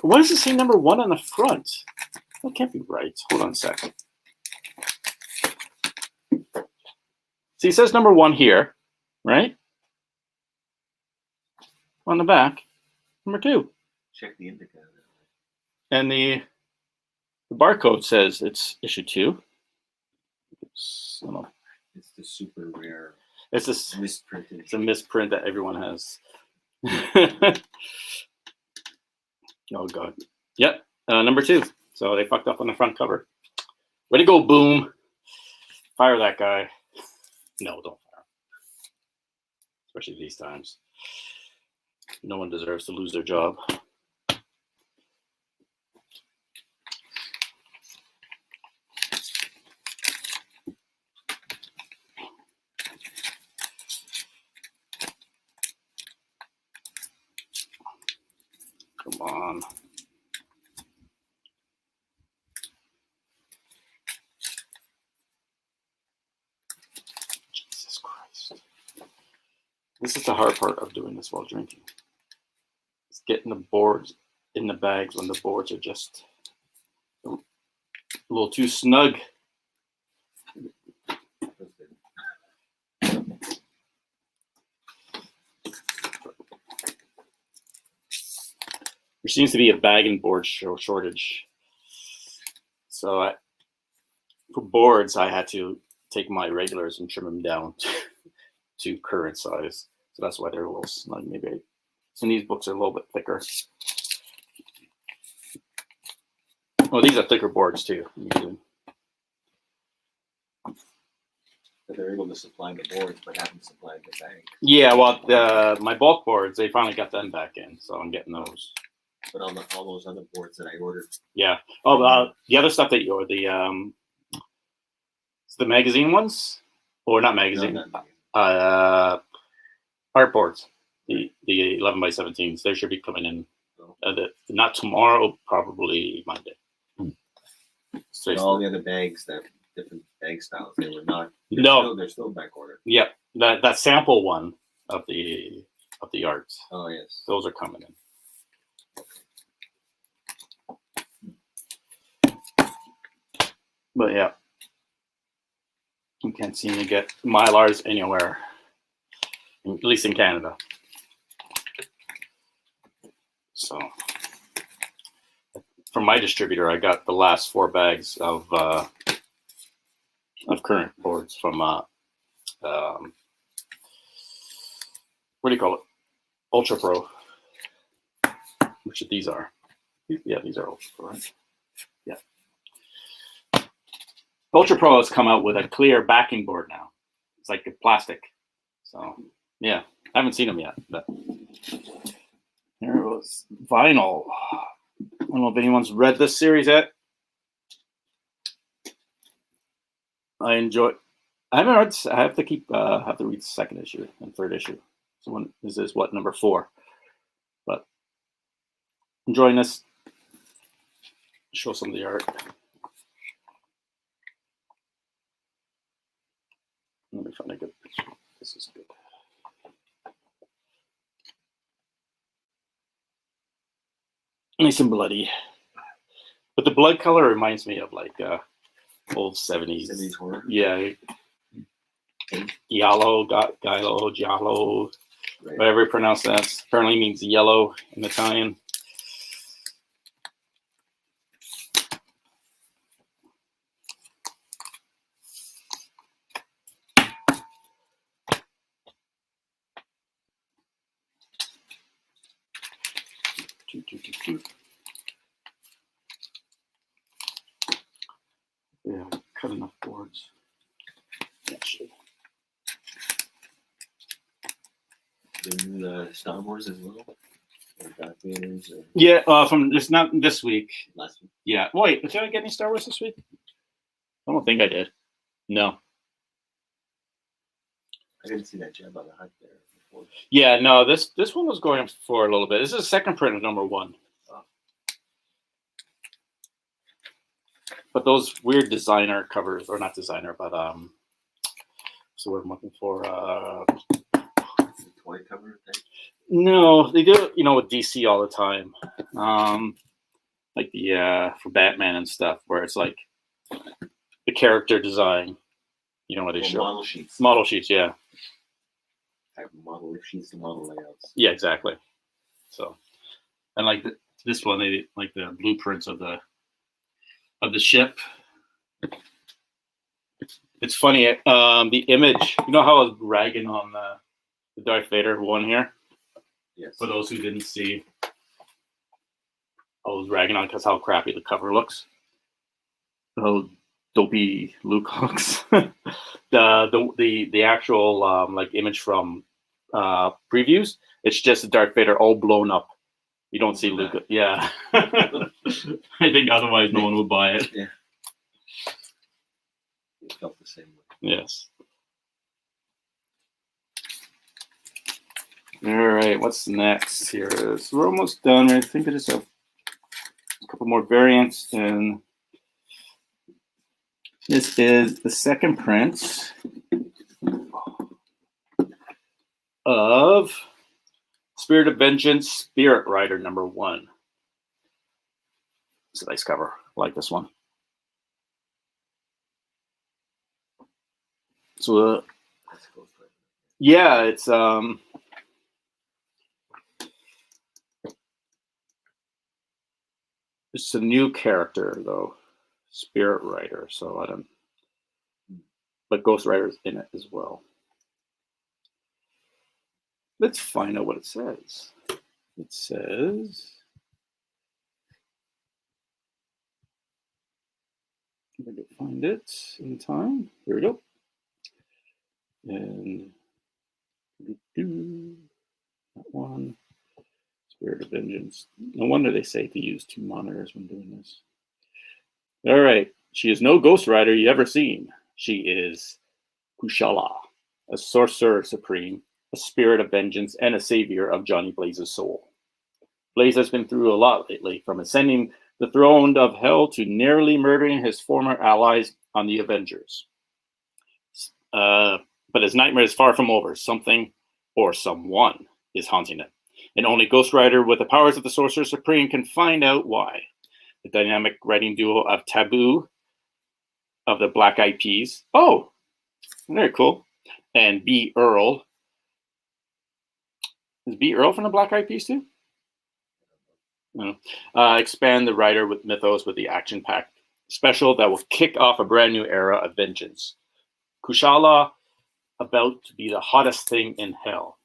But why does it say number 1 on the front? That can't be right. Hold on a second. See, it says number 1 here, right? On the back, number 2. Check the indicator. And the barcode says it's issue 2. It's the super rare. It's a misprint. It's a misprint that everyone has. Oh god. Yep. Number 2. So they fucked up on the front cover. Way to go, Boom. Fire that guy. No, don't fire him. Especially these times. No one deserves to lose their job. Come on. Jesus Christ. This is the hard part of doing this while drinking. It's getting the boards in the bags when the boards are just a little too snug. There seems to be a bag and board shortage. So for boards, I had to take my regulars and trim them down to current size. So that's why they're a little snug. Maybe. And these books are a little bit thicker. Oh, these are thicker boards too. But they're able to supply the boards, but haven't supplied the bag. Yeah, well, my bulk boards, they finally got them back in, so I'm getting those. But on all those other boards that I ordered. Yeah. Oh, the other stuff that you ordered, the magazine ones, or not magazine, art boards, the 11x17s. They should be coming in. Not tomorrow, probably Monday. So all the other bags, that different bag styles, they were not. They're still back ordered. Yep, that sample one of the arts. Oh yes, those are coming in. But yeah, you can't seem to get Mylars anywhere, at least in Canada. So from my distributor, I got the last 4 bags of current boards from what do you call it? Ultra Pro, which these are. Yeah, these are Ultra Pro, right? Yeah. Ultra Pro has come out with a clear backing board now. It's like a plastic. So yeah, I haven't seen them yet, but here it was. Vinyl. I don't know if anyone's read this series yet. I enjoy. I haven't read. I have to keep. Have to read the 2nd issue and 3rd issue. So this is what, number 4. But enjoying this. Show some of the art. Let me find a good picture. This is good. Nice and bloody. But the blood color reminds me of like old 70s. 70s horror? Yeah. Giallo, Giallo, right. Whatever you pronounce that. Apparently means yellow in Italian. Yeah, cut enough boards. Actually. The new Star Wars as well? Yeah, from it's not this week. Last week. Yeah. Wait, did I get any Star Wars this week? I don't think I did. No. I didn't see that Jabba the Hutt there before. Yeah, no, this one was going for a little bit. This is a 2nd print of number 1. Oh. But those weird designer covers, or not designer, but what's the word I'm looking for? Toy cover thing? No, they do it, with DC all the time. Like for Batman and stuff, where it's like the character design. What they show. Model sheets. Model sheets, yeah. Type of model sheets and model layouts. Yeah, exactly. So, and like this one, they like the blueprints of the ship. It's funny. The image. You know how I was ragging on the Darth Vader one here? Yes. For those who didn't see, I was ragging on because how crappy the cover looks. How dopey Luke looks. the actual like image from previews, it's just Darth Vader all blown up. You don't see Luke. Yeah. I think otherwise no one would buy it. Yeah. It felt the same way. Yes. All right, what's next here? So we're almost done. I think I just have a couple more variants, and this is the second print of Spirit of Vengeance Spirit Rider #1. It's a nice cover. I like this one. So, yeah, it's a new character though, Spirit Rider. So I don't, but Ghost Rider's in it as well. Let's find out what it says. It says, if I can find it in time. Here we go. And that one, Spirit of Vengeance. No wonder they say to use 2 monitors when doing this. All right. She is no Ghost Rider you ever seen. She is Kushala, a sorcerer supreme, a spirit of vengeance, and a savior of Johnny Blaze's soul. Blaze has been through a lot lately, from ascending the throne of hell to nearly murdering his former allies on the Avengers. But his nightmare is far from over. Something or someone is haunting him. And only Ghost Rider with the powers of the Sorcerer Supreme can find out why. The dynamic writing duo of Taboo of the Black Eyed Peas. Oh, very cool. And B. Earl. Is B. Earl from the Black Eyed Peas too? No. Expand the writer with mythos with the action-packed special that will kick off a brand new era of vengeance. Kushala, about to be the hottest thing in hell.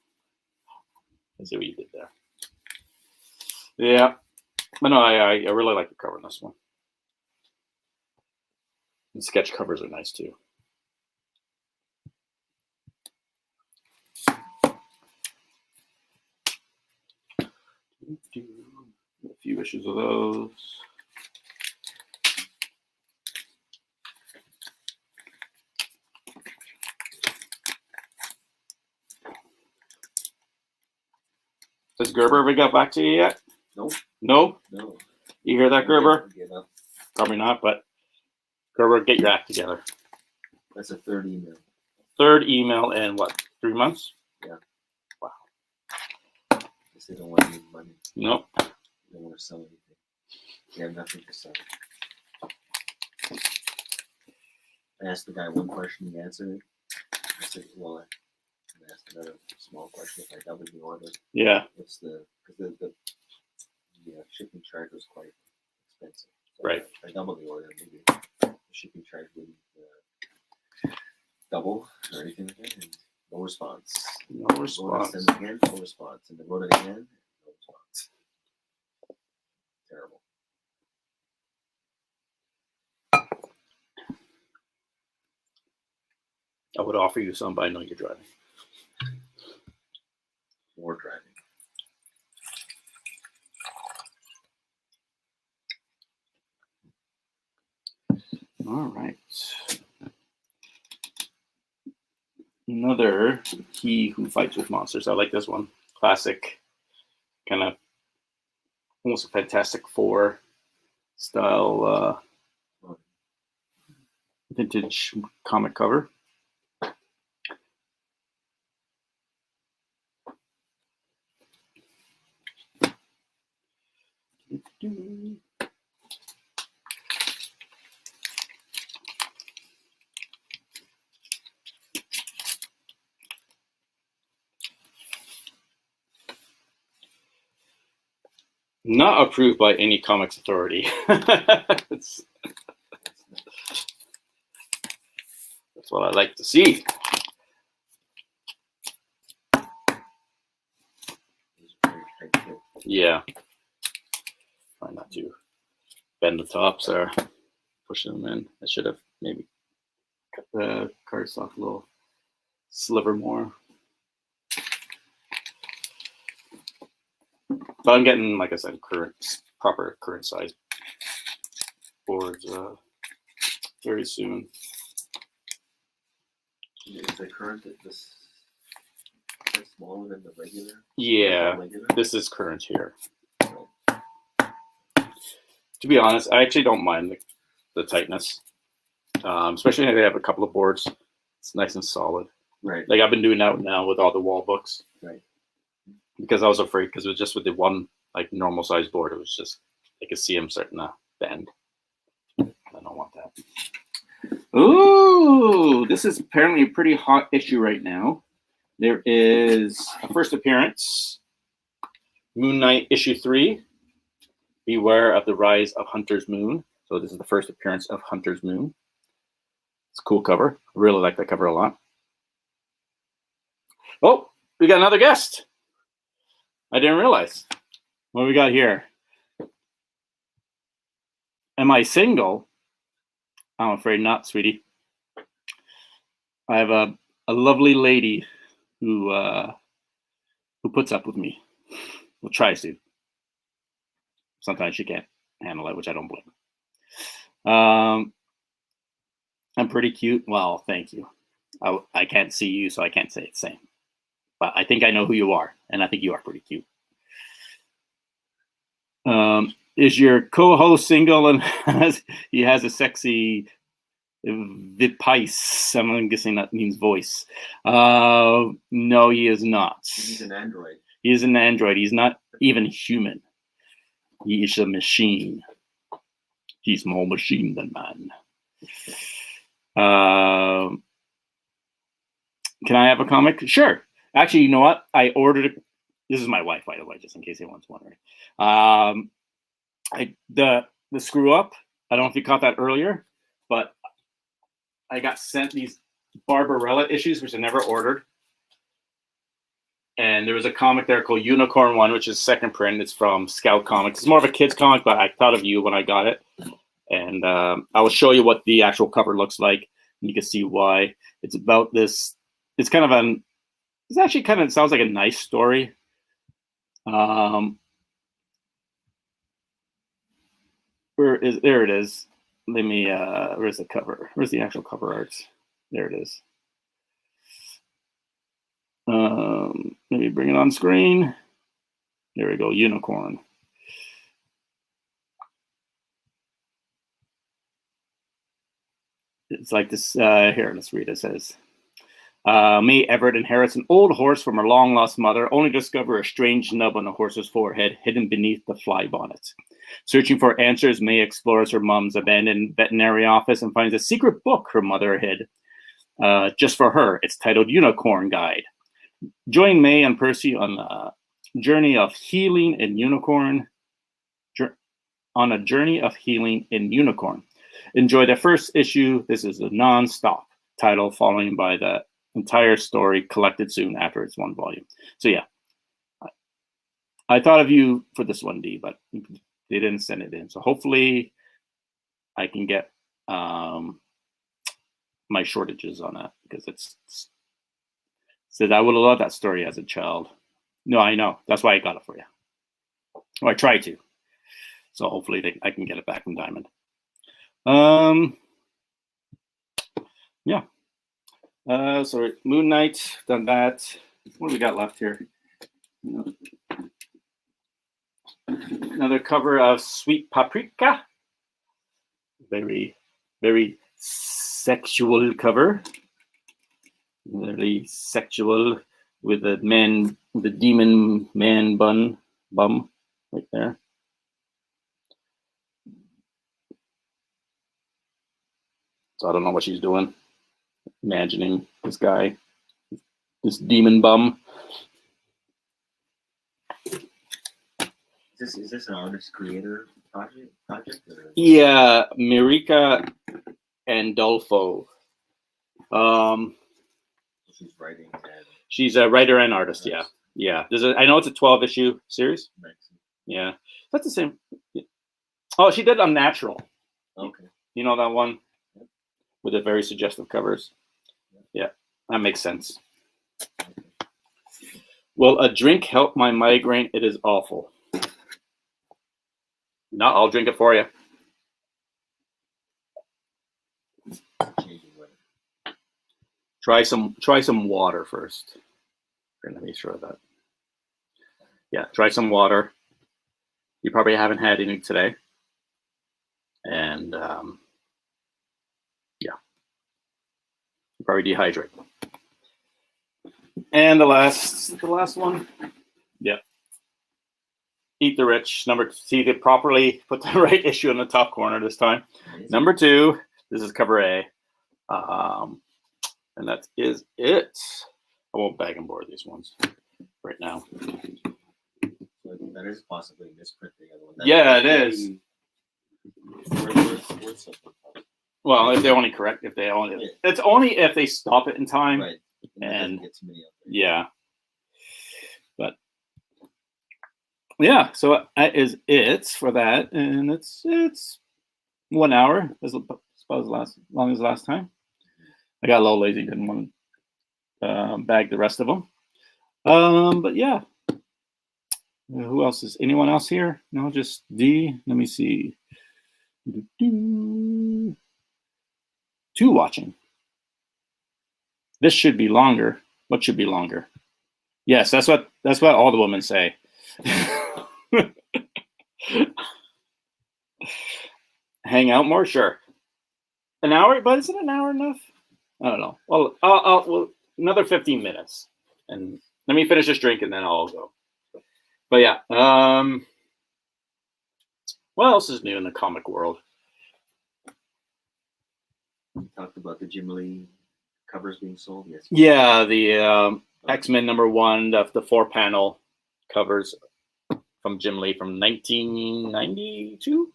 I see what you did there. Yeah. But no, I really like the cover on this one. And sketch covers are nice too. A few issues of those. Has Gerber ever got back to you yet? Nope. No? No. You hear that, Gerber? Give up. Probably not, but Gerber, get your act together. That's a 3rd email. 3rd email in what, 3 months? Yeah. Wow. Because they don't want to make money. Nope. They don't want to sell anything. They have nothing to sell. I asked the guy one question, he answered it. I said, well, I asked another small question. If I double the order, Yeah. what's because the shipping charge was quite expensive. So Right. If I double the order, maybe the shipping charge wouldn't double or anything like that. And no response. No response. Send it again, no response. And then wrote it again, no response. Terrible. I would offer you some, but I know you're driving. More driving. All right. Another He Who Fights with Monsters. I like this one. Classic, kind of almost a Fantastic Four style vintage comic cover. Not approved by any comics authority. That's what I like to see. Yeah. Try not to bend the tops there, pushing them in. I should have maybe cut the cardstock a little sliver more. But I'm getting, like I said, proper current size boards very soon. Is the current this smaller than the regular? Yeah, regular? This is current here. To be honest, I actually don't mind the tightness, especially if they have a couple of boards. It's nice and solid. Right. Like I've been doing that now with all the wall books. Right. Because I was afraid, because it was just with the one like normal size board, it was just I could see them starting to bend. I don't want that. Ooh, this is apparently a pretty hot issue right now. There is a first appearance, Moon Knight issue 3. Beware of the Rise of Hunter's Moon. So this is the first appearance of Hunter's Moon. It's a cool cover. I really like that cover a lot. Oh, we got another guest. I didn't realize. What do we got here? Am I single? I'm afraid not, sweetie. I have a lovely lady who puts up with me. Well, tries to. Sometimes she can't handle it, which I don't blame. I'm pretty cute. Well, thank you. I can't see you, so I can't say it's the same. But I think I know who you are, and I think you are pretty cute. Is your co-host single and he has a sexy vipice? I'm guessing that means voice. No, he is not. He's an android. He is an android. He's not even human. He is a machine. He's more machine than man. Can I have a comic? Sure. Actually, you know what? I ordered it. This is my wife, by the way, just in case anyone's wondering. The screw up. I don't know if you caught that earlier, but I got sent these Barbarella issues, which I never ordered. And there was a comic there called Unicorn 1, which is second print. It's from Scout Comics. It's more of a kid's comic, but I thought of you when I got it. And I will show you what the actual cover looks like. And you can see why. It's about this. It's kind of it's actually kind of sounds like a nice story. There it is. Let me, where's the cover? Where's the actual cover art? There it is. Let me bring it on screen. There we go, Unicorn. It's like this, here, let's read it. It says, May Everett inherits an old horse from her long-lost mother, only to discover a strange nub on the horse's forehead hidden beneath the fly bonnet. Searching for answers, May explores her mom's abandoned veterinary office and finds a secret book her mother hid just for her. It's titled Unicorn Guide. Join May and Percy on a journey of healing in Unicorn. On a journey of healing in Unicorn. Enjoy the first issue. This is a non-stop title, following by the entire story collected soon after its one volume. So yeah, I thought of you for this one, D, but they didn't send it in. So hopefully I can get my shortages on that, because it says I would have loved that story as a child. No, I know. That's why I got it for you. Or I tried to. So hopefully I can get it back from Diamond. Yeah. So Moon Knight, done that. What do we got left here? Another cover of Sweet Paprika. Very, very sexual cover. Very sexual, with the demon man bum right there. So I don't know what she's doing. Imagining this guy, this demon bum. Is this an artist creator project? Or? Yeah, MIRKA ANDOLFO. She's writing. She's a writer and artist. Yeah. I know it's a 12-issue series. Yeah, that's the same. Oh, she did Unnatural. Okay. You know that one with the very suggestive covers. Yeah, that makes sense. Will a drink help my migraine? It is awful. No, I'll drink it for you. Try some water first. Here, let me try that. Yeah, try some water. You probably haven't had any today. And yeah, you probably dehydrate. And the last one. Yeah. Eat the Rich. See, they properly put the right issue in the top corner this time. Number 2. This is cover A. And that is it. I won't bag and board these ones right now. So that is possibly a misprint. The other one. Yeah, it is. Well, if they only correct, it's only if they stop it in time. Right. And get too many up there. Yeah. But yeah, so that is it for that. And it's 1 hour. As about as long as last time. I got a little lazy, didn't want to bag the rest of them. But yeah. Who else is anyone else here? No, just D. Let me see. 2 watching. This should be longer. What should be longer? Yes, that's what all the women say. Hang out more, sure. An hour, but isn't an hour enough? I don't know. Well, I'll another 15 minutes, and let me finish this drink, and then I'll go. But yeah, what else is new in the comic world? We talked about the Jim Lee covers being sold. Yes. Yeah, the X-Men #1, the 4-panel covers from Jim Lee from 1992.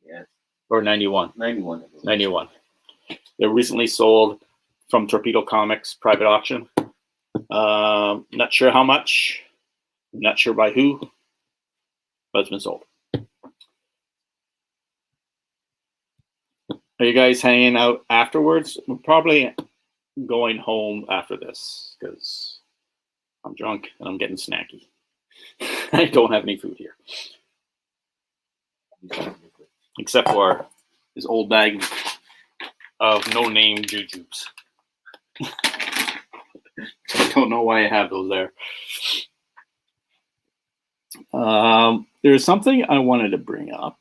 Yes. Or 91. 91. 91. They're recently sold from Torpedo Comics private auction. Not sure how much. Not sure by who, but it's been sold. Are you guys hanging out afterwards? We're probably going home after this because I'm drunk and I'm getting snacky. I don't have any food here. Except for this old bag of no-name jujubes. I don't know why I have those there. There's something I wanted to bring up.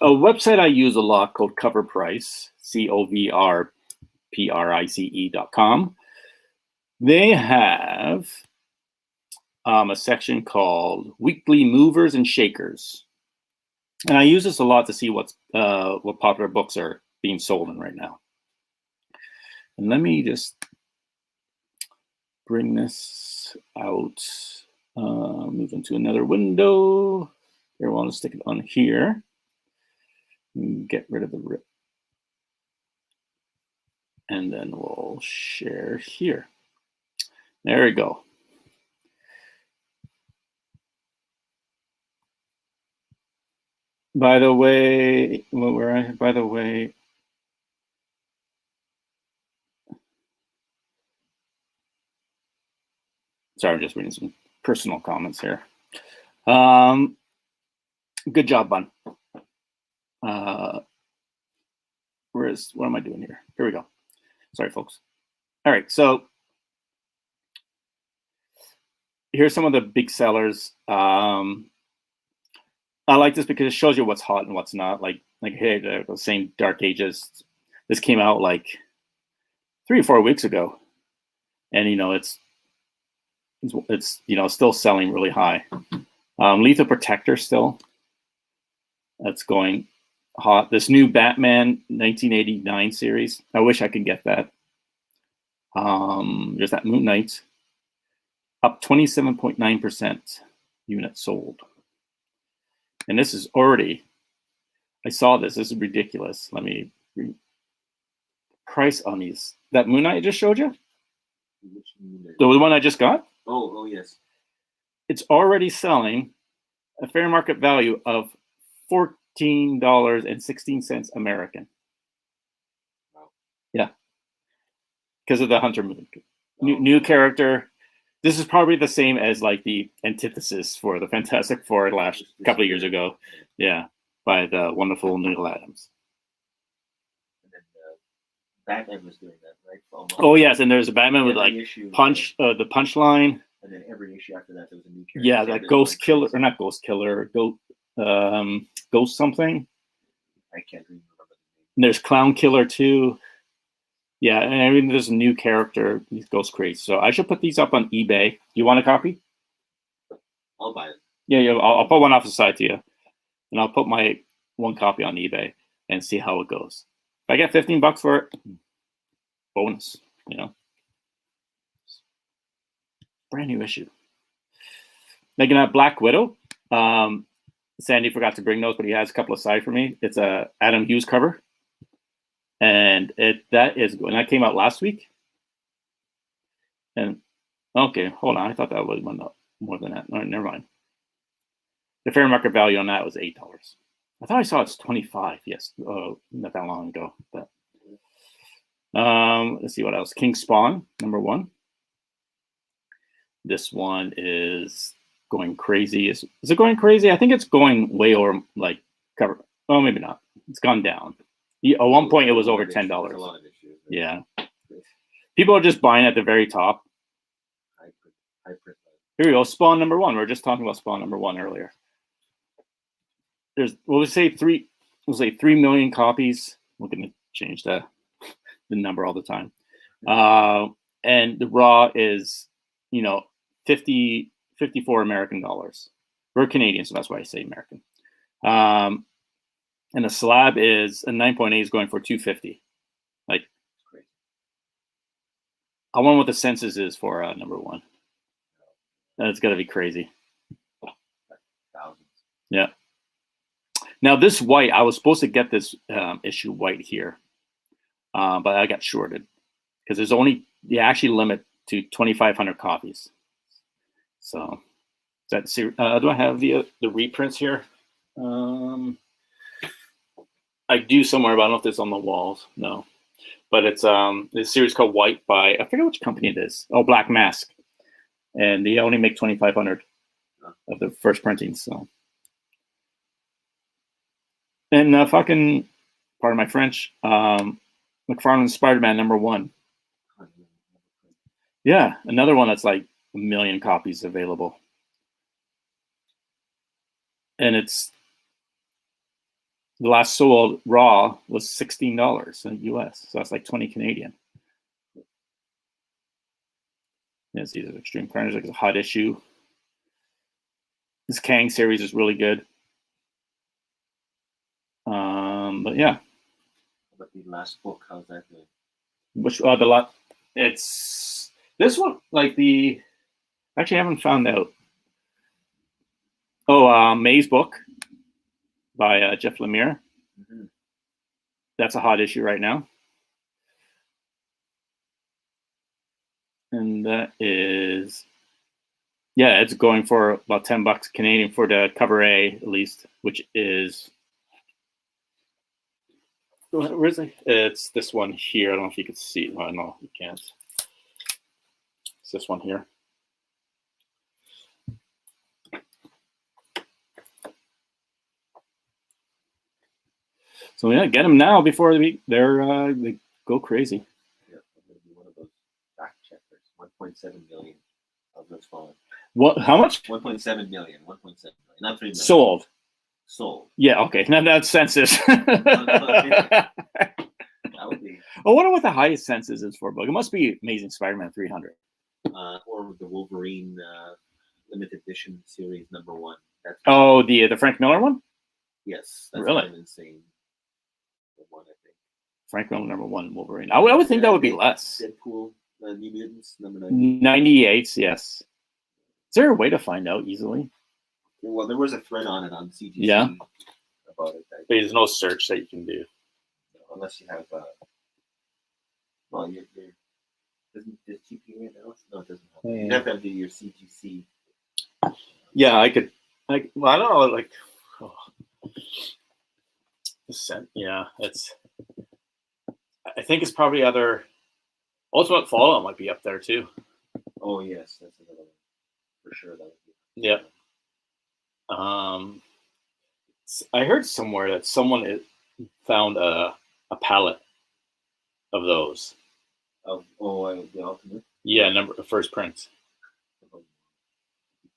A website I use a lot called Cover Price, coverprice.com. They have a section called Weekly Movers and Shakers. And I use this a lot to see what popular books are being sold in right now. And let me just bring this out, move into another window. Here, I want to stick it on here. Get rid of the rip. And then we'll share here. There we go. By the way, sorry, I'm just reading some personal comments here. Good job, Bun. What am I doing here? Here we go. Sorry, folks. All right, so here's some of the big sellers. I like this because it shows you what's hot and what's not. Like hey, the same Dark Ages. This came out like 3 or 4 weeks ago, and it's still selling really high. Lethal Protector still. That's going hot. This new Batman 1989 series. I wish I could get that. There's that Moon Knight. Up 27.9% units sold. And this is already, I saw this. This is ridiculous. Let me read price on these. That Moon Knight I just showed you? The one I just got? Oh, yes. it's already selling a fair market value of $14.16 American. Wow. Yeah, because of the Hunter movie. New character. This is probably the same as like the antithesis for the Fantastic Four last couple of years ago. Yeah, by the wonderful Neil Adams. And then Batman was doing that, right? Oh yes, and there's a Batman with like punch, the punchline. And then every issue after that, there was a new character. Yeah, that Ghost Killer, or not Ghost Killer, Ghost something. I can't remember the name. And there's Clown Killer too. Yeah, and I mean, there's a new character. These goes crazy. So I should put these up on eBay. You want a copy? I'll buy it. Yeah, I'll put one off the side to you, and I'll put my one copy on eBay and see how it goes. If I get $15 for it, bonus. You know, brand new issue. Making a Black Widow. Sandy forgot to bring those, but he has a couple aside for me. It's a Adam Hughes cover. And that came out last week. And okay, hold on. I thought that was one up more than that. All right, never mind. The fair market value on that was $8. I thought I saw it's 25. Yes, not that long ago. But let's see what else. King Spawn #1. This one is going crazy. Is it going crazy? I think it's going way over like cover. Oh, maybe not. It's gone down. At one point, it was over $10. Yeah. People are just buying at the very top. Here we go. Spawn #1. We were just talking about Spawn #1 earlier. There's, we'll say 3 million copies. We're going to change the number all the time. And the raw is, 54 American dollars. We're Canadian, so that's why I say American. And the slab is a 9.8 is going for $250. Like, crazy. I wonder what the census is for #1. That's got to be crazy. Thousands. Yeah. Now this white, I was supposed to get this issue white here, but I got shorted because they actually limit to 2,500 copies. So that's do I have the reprints here? I do somewhere, but I don't know if it's on the walls. No, but it's this series called White by, I forget which company it is. Oh, Black Mask, and they only make 2,500 of the first printing. So, and fucking, pardon my French, McFarlane's Spider-Man #1. Yeah, another one that's like 1 million copies available, and it's. The last sold raw was $16 in the US, so that's like 20 Canadian. Yes, these are Extreme Carnage, like a hot issue. This Kang series is really good. But yeah. But the last book, how's that doing? Which the lot? It's this one, like the. Actually, I haven't found out. Oh, May's book by Jeff Lemire. Mm-hmm. That's a hot issue right now. And that is, yeah, it's going for about $10 Canadian for the cover A, at least, which is, where is it? It's this one here. I don't know if you can see it. Oh, no, you can't. It's this one here. So yeah, get them now before they go crazy. Yeah, I'm going to be one of those fact checkers. 1.7 million of those fallen. What? How much? 1.7 million. 1.7 million. Not 3 million. Sold. Yeah. Okay. Now that's census. That would be. I wonder what the highest census is for a book. It must be Amazing Spider-Man 300. Or the Wolverine limited edition series #1. That's the Frank Miller one. Yes, that's really kind of insane. The one, I think. Frank Miller #1 Wolverine. I would think that would be less. Deadpool, New Mutants #98. 98, yes. Is there a way to find out easily? Well, there was a thread on it on CGC. Yeah. About it. There's no search that you can do. Unless you have, well, does GP right now? No, it doesn't have. You have to do your CGC Yeah, I could. Well, I don't know. Like, oh, yeah, it's. I think it's probably other. Ultimate Fallout might be up there too. Oh yes, that's another one for sure. That would be. Yeah. I heard somewhere that someone found a palette of those. The ultimate. Yeah, first print.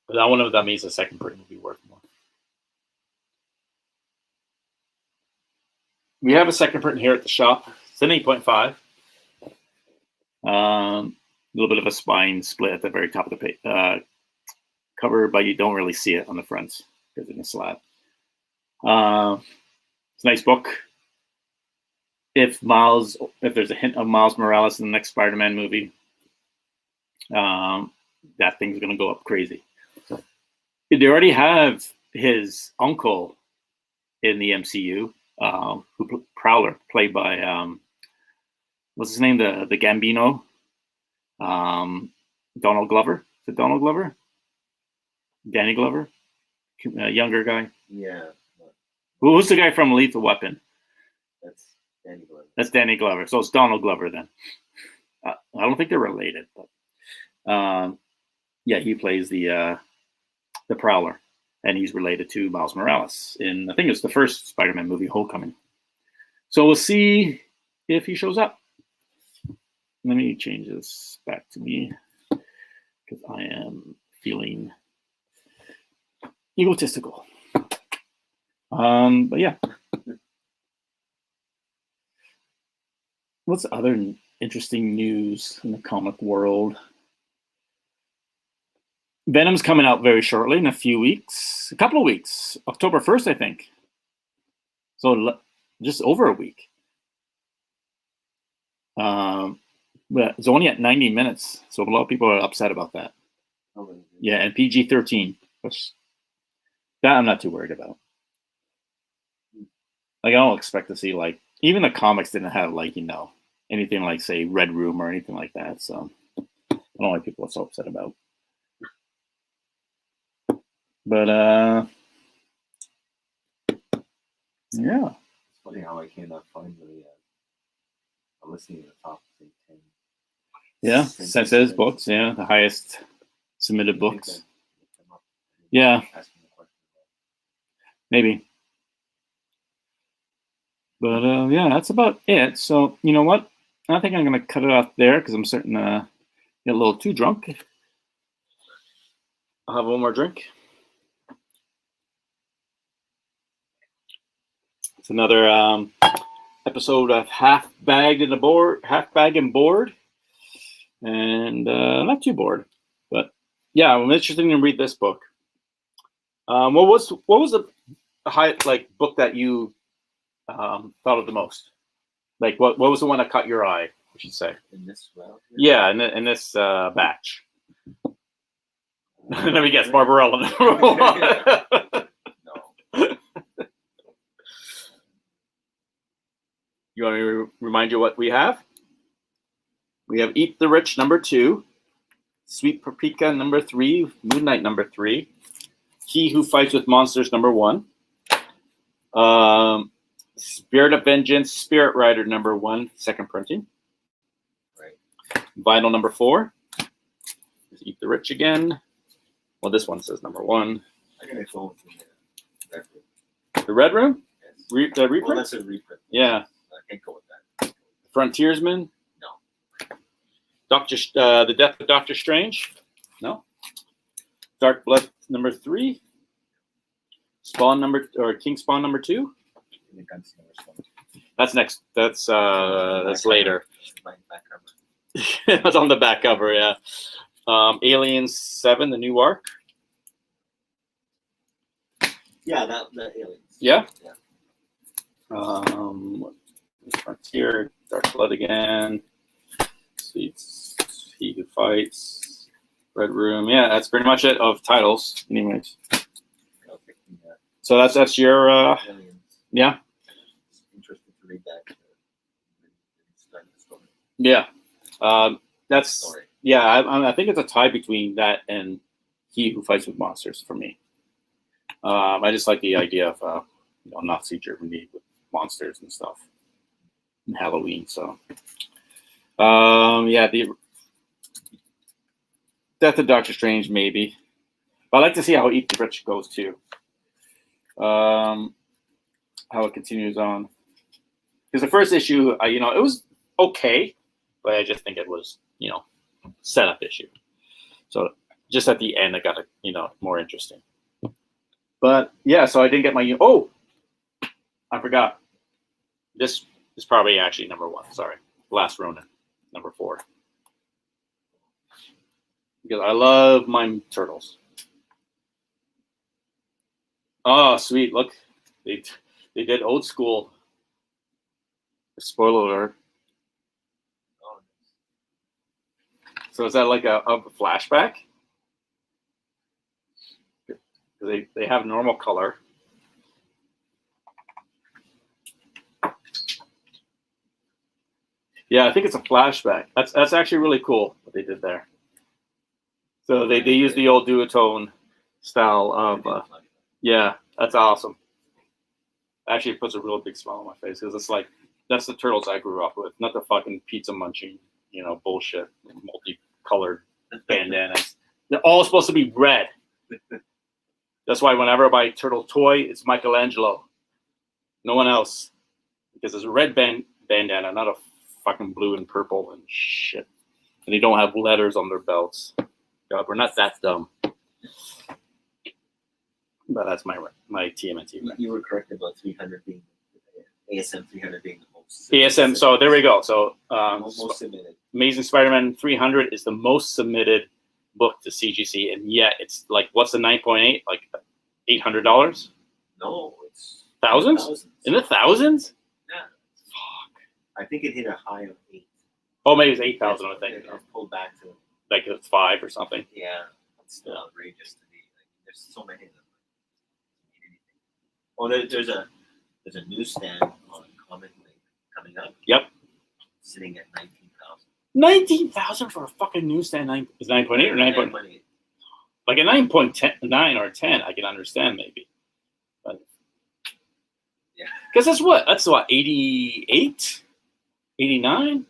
But I wonder if that means the second print will be worth more. We have a second print here at the shop. It's an 8.5. A little bit of a spine split at the very top of the cover, but you don't really see it on the front because it's in a slab. It's a nice book. If there's a hint of Miles Morales in the next Spider-Man movie, that thing's gonna go up crazy. They already have his uncle in the MCU, Prowler, played by what's his name, the Gambino, Donald Glover. Is it Donald Glover? Danny Glover, younger guy. Yeah. Who's the guy from Lethal Weapon? That's Danny Glover. That's Danny Glover. So it's Donald Glover then. I don't think they're related, but yeah, he plays the Prowler, and he's related to Miles Morales in, I think it's the first Spider-Man movie, Homecoming. So we'll see if he shows up. Let me change this back to me because I am feeling egotistical. But yeah. What's other interesting news in the comic world? Venom's coming out very shortly, in a few weeks, a couple of weeks, October 1st, I think. So just over a week. But it's only at 90 minutes, so a lot of people are upset about that. Yeah, and PG-13, which that I'm not too worried about. Like, I don't expect to see, like, even the comics didn't have, like, you know, anything like, say, Red Room or anything like that. So I don't know why people are so upset about. But yeah. It's funny how I cannot find I'm listening to the top 10. Yeah, Sensei's books. Yeah, the highest submitted books. Yeah, maybe. But yeah, that's about it. So you know what? I think I'm gonna cut it off there because I'm starting to get a little too drunk. I'll have one more drink. It's another episode of Half Bag and Bored, and not too bored, but yeah, I'm interested to read this book. What was the book that you thought of the most? Like, what was the one that caught your eye, I should say? In this round? Yeah, in this batch. Let me guess, Barbarella number one. No. You want me to remind you what we have? We have Eat the Rich number 2, Sweet Paprika number 3, Moon Knight number 3, He Who Fights with Monsters number 1, Spirit of Vengeance, Spirit Rider number 1, second printing. Right. Vinyl number 4. Eat the Rich again. Well, this one says number 1. I'm gonna go with the Red Room. The Red Room? Yes. The reprint? Well, that's a reprint. Yeah. I can't go with that. Frontiersman? No. The Death of Doctor Strange? No. Dark Blood number 3. King Spawn number 2. The Gunslinger Stone. That's next. That's later. Back cover. That's on the back cover, yeah. Aliens 7, the new arc. Yeah, the Aliens. Yeah. Yeah. Frontier, Dark Blood again. Seeds, He Who Fights, Red Room. Yeah, that's pretty much it of titles. Anyways. So that's your Aliens. yeah. Interested to read that. Start the story. Yeah. That's Story. yeah. I think it's a tie between that and He Who Fights with Monsters for me. I just like the idea of Nazi Germany with monsters and stuff, and Halloween. So, yeah, the Death of Doctor Strange maybe. But I'd like to see how Eat the Rich goes too. How it continues on. Because the first issue, it was okay, but I just think it was, setup issue. So just at the end, it got, more interesting. But yeah, so I didn't get my, oh, I forgot. This is probably actually number 1. Sorry. Last Ronin, number 4. Because I love my turtles. Oh, sweet. Look, they did old school. Spoiler alert. So is that like a flashback? They have normal color. Yeah, I think it's a flashback. That's actually really cool what they did there. So they use the old duotone style of yeah, that's awesome. Actually, it puts a real big smile on my face because it's like that's the turtles I grew up with, not the fucking pizza munching, bullshit, multicolored bandanas. They're all supposed to be red. That's why whenever I buy a turtle toy, it's Michelangelo. No one else. Because it's a red bandana, not a fucking blue and purple and shit. And they don't have letters on their belts. God, we're not that dumb. But that's my TMNT. You were correct about 300 being ASM 300 being the most. ASM. So there we go. So most submitted. Amazing Spider-Man 300 is the most submitted book to CGC, and yet it's like, what's the 9.8? Like $800? No, it's thousands. In the thousands? Yeah. Fuck. I think it hit a high of 8. Oh, maybe it's 8,000. I think. It pulled back to like it's 5 or something. Yeah, it's still outrageous to me. Like, there's so many of them. Oh, there's a newsstand on Comic Link coming up. Yep. Sitting at 19,000. 19,000 for a fucking newsstand. Is 9.8 or 9.8? Like a 9.9 or 10, I can understand maybe. But yeah, because that's what 88, 89,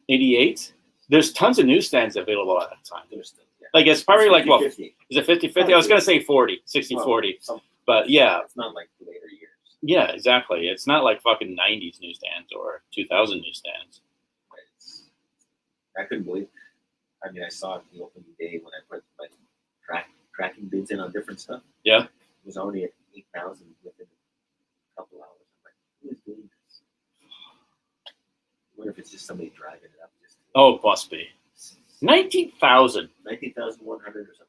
88. There's tons of newsstands available at that time. There's still, yeah. Like it's probably 50, like what? 50. Is it 50-50? I was gonna say 40, 60-40. But yeah, it's not like later years. Yeah, exactly. It's not like fucking 90s newsstands or 2000 newsstands. I couldn't believe. I mean, I saw it the opening day when I put my tracking bids in on different stuff. Yeah, it was already at 8,000 within a couple hours. I'm like, who is doing this? I wonder if it's just somebody driving it up. Oh, it must be 19,000. 19,100 or something.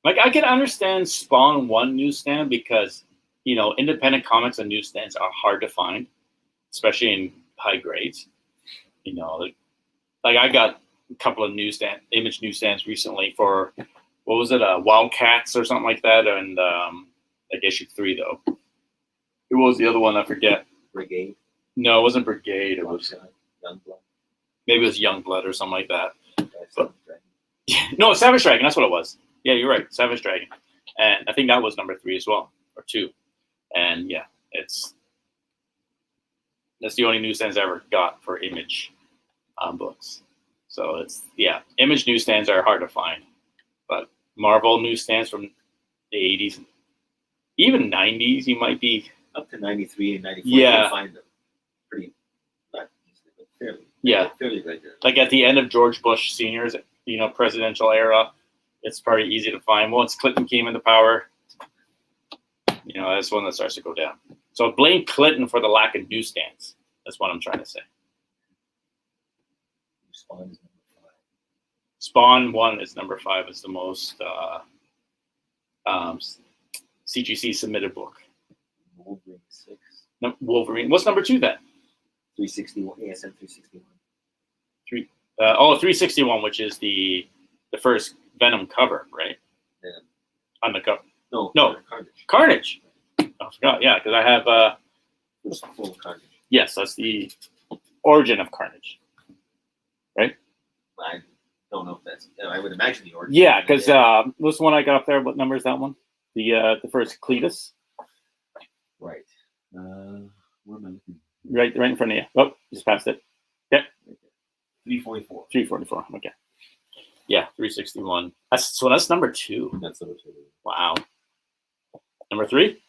Like I can understand Spawn 1 newsstand because independent comics and newsstands are hard to find, especially in high grades. Like I got a couple of image newsstands recently for what was it, Wildcats or something like that, and like issue 3 though. Who was the other one? I forget. Brigade. No, it wasn't Brigade. It was Youngblood. Maybe it was Youngblood or something like that. But, no, Savage Dragon. That's what it was. Yeah, you're right. Savage Dragon. And I think that was number 3 as well, or 2. And yeah, that's the only newsstands I ever got for Image books. So it's, yeah, Image newsstands are hard to find. But Marvel newsstands from the 80s, even 90s, you might be. Up to 93 and 94, yeah. You can find them pretty, not easily, but fairly regular. Like at the end of George Bush Sr.'s, presidential era, it's probably easy to find. Once Clinton came into power, that's one that starts to go down. So blame Clinton for the lack of newsstands. That's what I'm trying to say. Spawn is number 5. Spawn 1 is number 5. It's the most CGC submitted book. Wolverine 6. No, Wolverine. What's number 2 then? 361. ASM 361. 361, which is the first Venom cover, right? Yeah. On the cover. No. Carnage. I forgot. Yeah, because I have. What's the full Carnage? Yes, that's the origin of Carnage. Right. don't know if that's. I would imagine the origin. Yeah, because what's the one I got up there? What number is that one? The first Cletus. Right. Where am I looking? Right in front of you. Oh, just passed it. Yep. 344. 344. Okay. Yeah, 361. That's number 2. That's number 2. Wow. Number 3?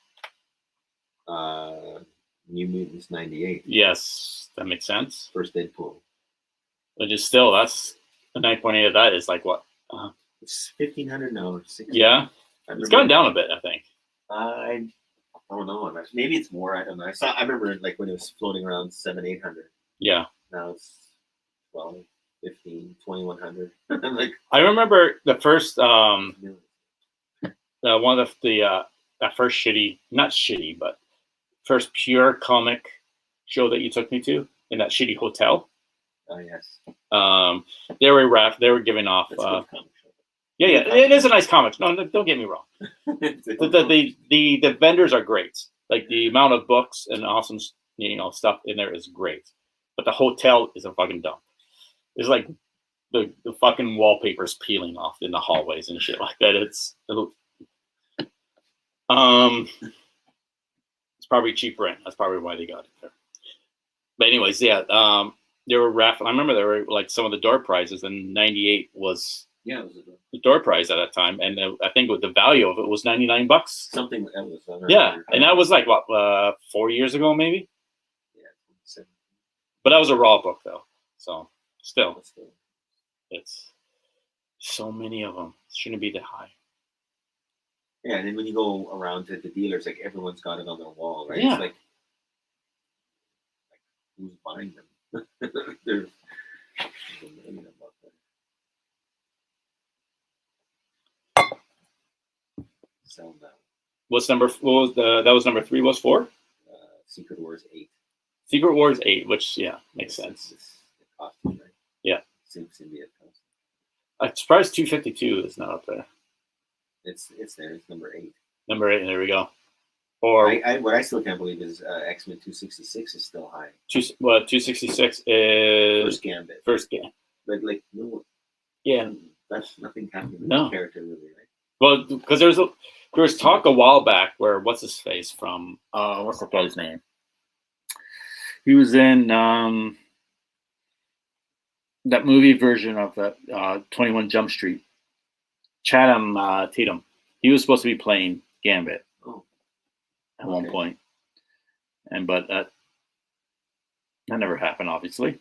New Mutants 98. Yes, that makes sense. First Deadpool. But just still, that's the 9.8 of that is like what? It's 1,500 now. Or 600. Yeah. It's gone down a bit, I think. I don't know. Maybe it's more. I don't know. I remember like when it was floating around 700-800. Yeah. Now it's 12, 15, 2,100. I'm like, I remember the first one of the that first not shitty, but first pure comic show that you took me to in that shitty hotel. Oh yes. They were giving off. Yeah, it is a nice comic. No, don't get me wrong. The vendors are great. Like the amount of books and awesome stuff in there is great, but the hotel is a fucking dump. It's like the fucking wallpaper's peeling off in the hallways and shit like that. It's probably cheap rent. That's probably why they got it there. But anyways, yeah, they were raffling. I remember there were like some of the door prizes, and 98 was the door prize at that time, and I think the value of it was $99. Something that was. Yeah, and that was like what 4 years ago, maybe. Yeah, but that was a raw book though, so still, it's so many of them. It shouldn't be that high. Yeah, and then when you go around to the dealers, like everyone's got it on their wall, right? Yeah. It's like who's buying them? There's a million of them out there. Sell now. That was number 3. Was 4? Secret Wars 8. Secret Wars 8, which makes sense. It's costume, right? Yeah. Symbiote costume. I'm surprised 252 is not up there. It's there. It's number 8. Number 8. There we go. Or what I still can't believe is X-Men 266 is still high. 266 is First Gambit. First Gambit. But like no. Yeah. That's nothing happening with No. the character really, right? Well, because there was talk a while back where what's his face from what's the guy's name? He was in that movie version of the 21 Jump Street. Chatham Tatum. He was supposed to be playing Gambit at one point, but that never happened, obviously.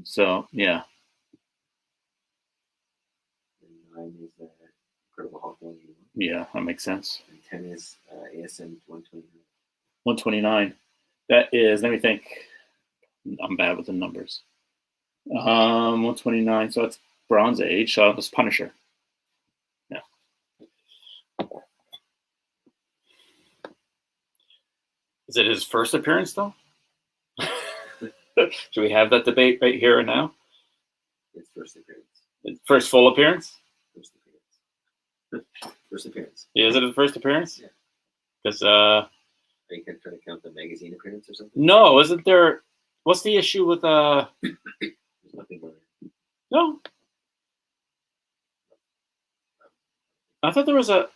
So yeah. And 9 is Incredible Hulk 1. Yeah, that makes sense. And 10 is ASM 129. 129. That is. Let me think. I'm bad with the numbers. 129. So it's Bronze Age. So it's Punisher. Yeah. Is it his first appearance though? Should we have that debate right here and now? It's first appearance. First full appearance? First appearance. First appearance. Yeah, is it his first appearance? Yeah. Because are you trying to count the magazine appearance or something? No, isn't there? What's the issue with There's nothing going on. No. I thought there was a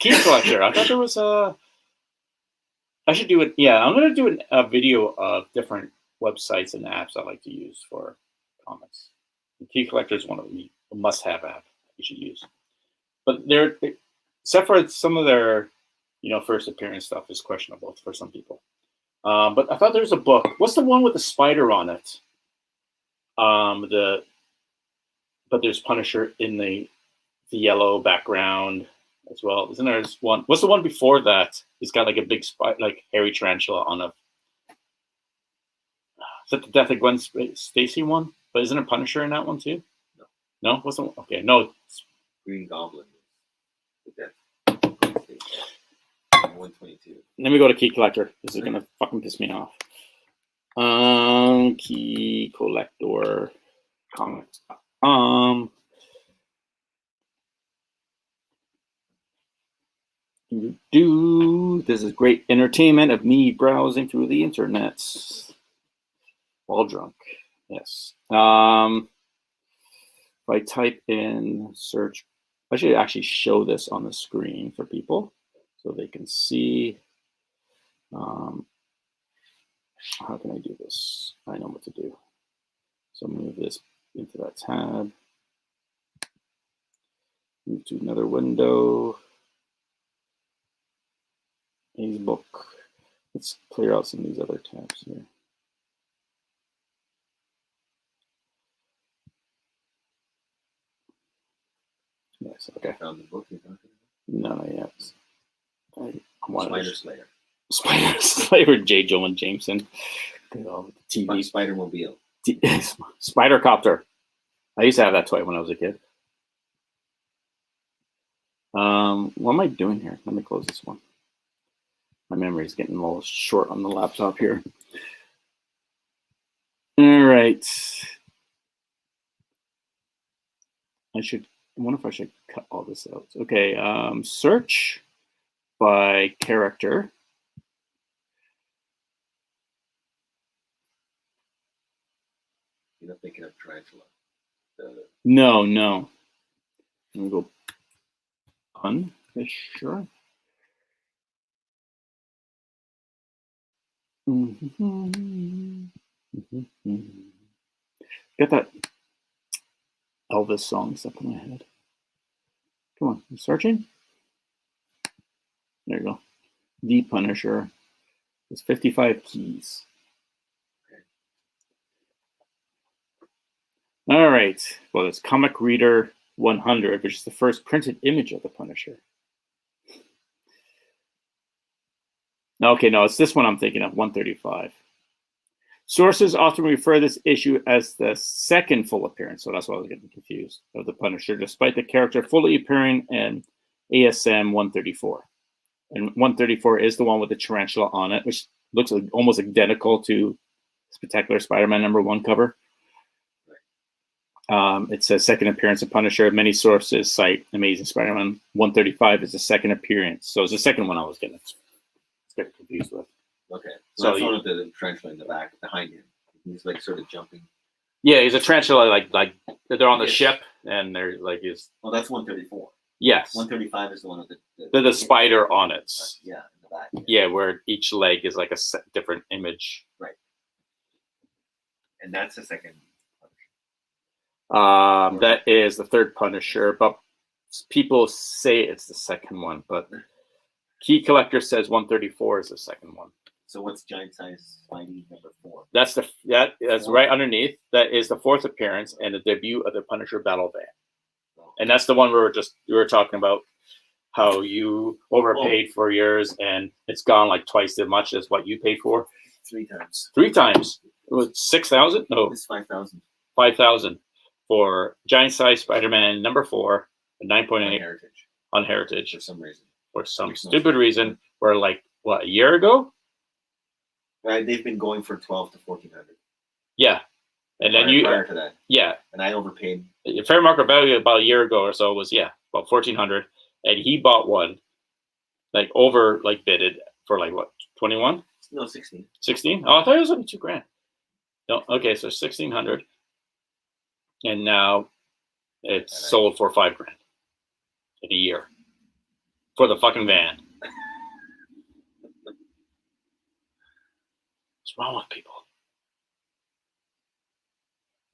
key collector. I thought there was a. I should do it. Yeah, I'm gonna do a video of different websites and apps I like to use for comics. The key collector is one of them. A must-have app you should use. But except for some of their, first appearance stuff is questionable for some people. But I thought there was a book. What's the one with the spider on it? But there's Punisher in the yellow background as well. Isn't there one? What's the one before that? He's got like a big like hairy tarantula on a. Is that the Death of Gwen Stacy one? But isn't there Punisher in that one too? No. No? What's the one? Okay, no. Green Goblin. The Death. 122. Let me go to Key Collector. This is gonna fucking piss me off. Key Collector comics. This is great entertainment of me browsing through the internet while drunk. Yes. If I type in search, I should actually show this on the screen for people so they can see. How can I do this? I know what to do. So move this into that tab. Move to another window. Facebook. Let's clear out some of these other tabs here. Yes, okay. Found the book you're talking No, not yet. about? Spider Slayer. Spider Slayer, J. Jonah Jameson. TV. Spider-Mobile. Spider Copter. I used to have that toy when I was a kid. What am I doing here? Let me close this one. My memory is getting a little short on the laptop here. All right. I wonder if I should cut all this out. Okay, search by character. You're not thinking of Tarantula. No. Let me go Punisher. Get that Elvis song stuck in my head. Come on, I'm searching. There you go. The Punisher. There's 55 keys. All right. Well, it's Comic Reader 100, which is the first printed image of the Punisher. Okay, no, it's this one I'm thinking of, 135. Sources often refer this issue as the second full appearance, so that's why I was getting confused, of the Punisher, despite the character fully appearing in ASM 134. And 134 is the one with the tarantula on it, which looks almost identical to Spectacular Spider-Man #1 cover. It says second appearance of Punisher. Many sources cite Amazing Spider-Man 135 as the second appearance. So it's the second one I was getting confused with. Okay. So that's one with the tarantula in the back behind him. He's like sort of jumping. Yeah, he's a tarantula, like they're on the ship and they're like is. Well, that's 134. Yes. 135 is the one with the spider on it. Yeah, in the back. Yeah, where each leg is like a different image. Right. And that's the second Punisher. That is the third Punisher, but people say it's the second one, but Key Collector says 134 is the second one. So what's Giant Size Spidey #4? That's that's right underneath. That is the fourth appearance and the debut of the Punisher Battle Van. Oh. And that's the one we were talking about how you overpaid for yours and it's gone like twice as much as what you paid for. 3 times. 3 times. It was 6,000? No. It's 5,000. 5,000 for Giant Size Spider-Man #4, 9.8 on Heritage. For some reason. For some stupid reason, where like what, a year ago? Right, they've been going for 12 to 1,400. Yeah, and then prior to that. Yeah, and I overpaid. Fair market value about a year ago or so was about 1,400, and he bought one, like bidded for like what, 21? No, 16. 16? Oh, I thought it was only $2,000. No, okay, so 1,600, and now it's sold for $5,000 in a year for the fucking van. What's wrong with people?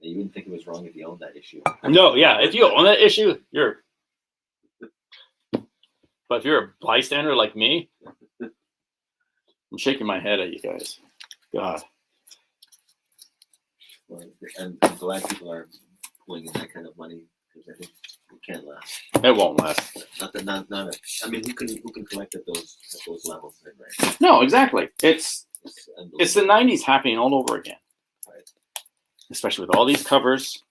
You wouldn't think it was wrong if you owned that issue. No, yeah. If you own that issue, you're. But if you're a bystander like me, I'm shaking my head at you guys. God. Well, I'm glad people are pulling in that kind of money because I think it can't last. It won't last. I mean, who can collect at those levels? Right? No, exactly. It's the 90s happening all over again. Right. Especially with all these covers.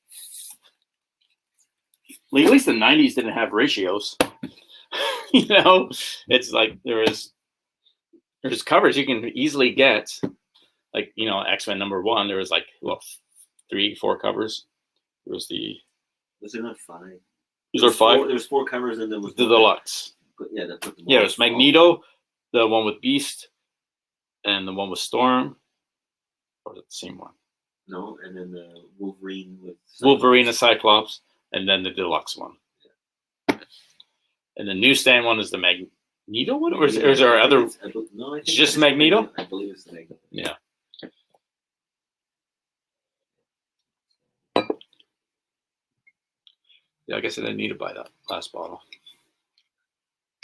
Like, at least the 90s didn't have ratios. It's like there's covers you can easily get. Like, X-Men #1, there was like 3-4 covers. Was it not 5? These are 5. There was 4 covers and there was the deluxe. It was Magneto, the one with Beast, and the one with Storm. Or was it the same one? No, and then the Wolverine with Wolverine and Cyclops, and then the deluxe one. Yeah. And the newsstand one is the Magneto one, or is there other? No, it's just Magneto. I believe it's the Magneto. Yeah. Yeah, I guess I didn't need to buy that last bottle.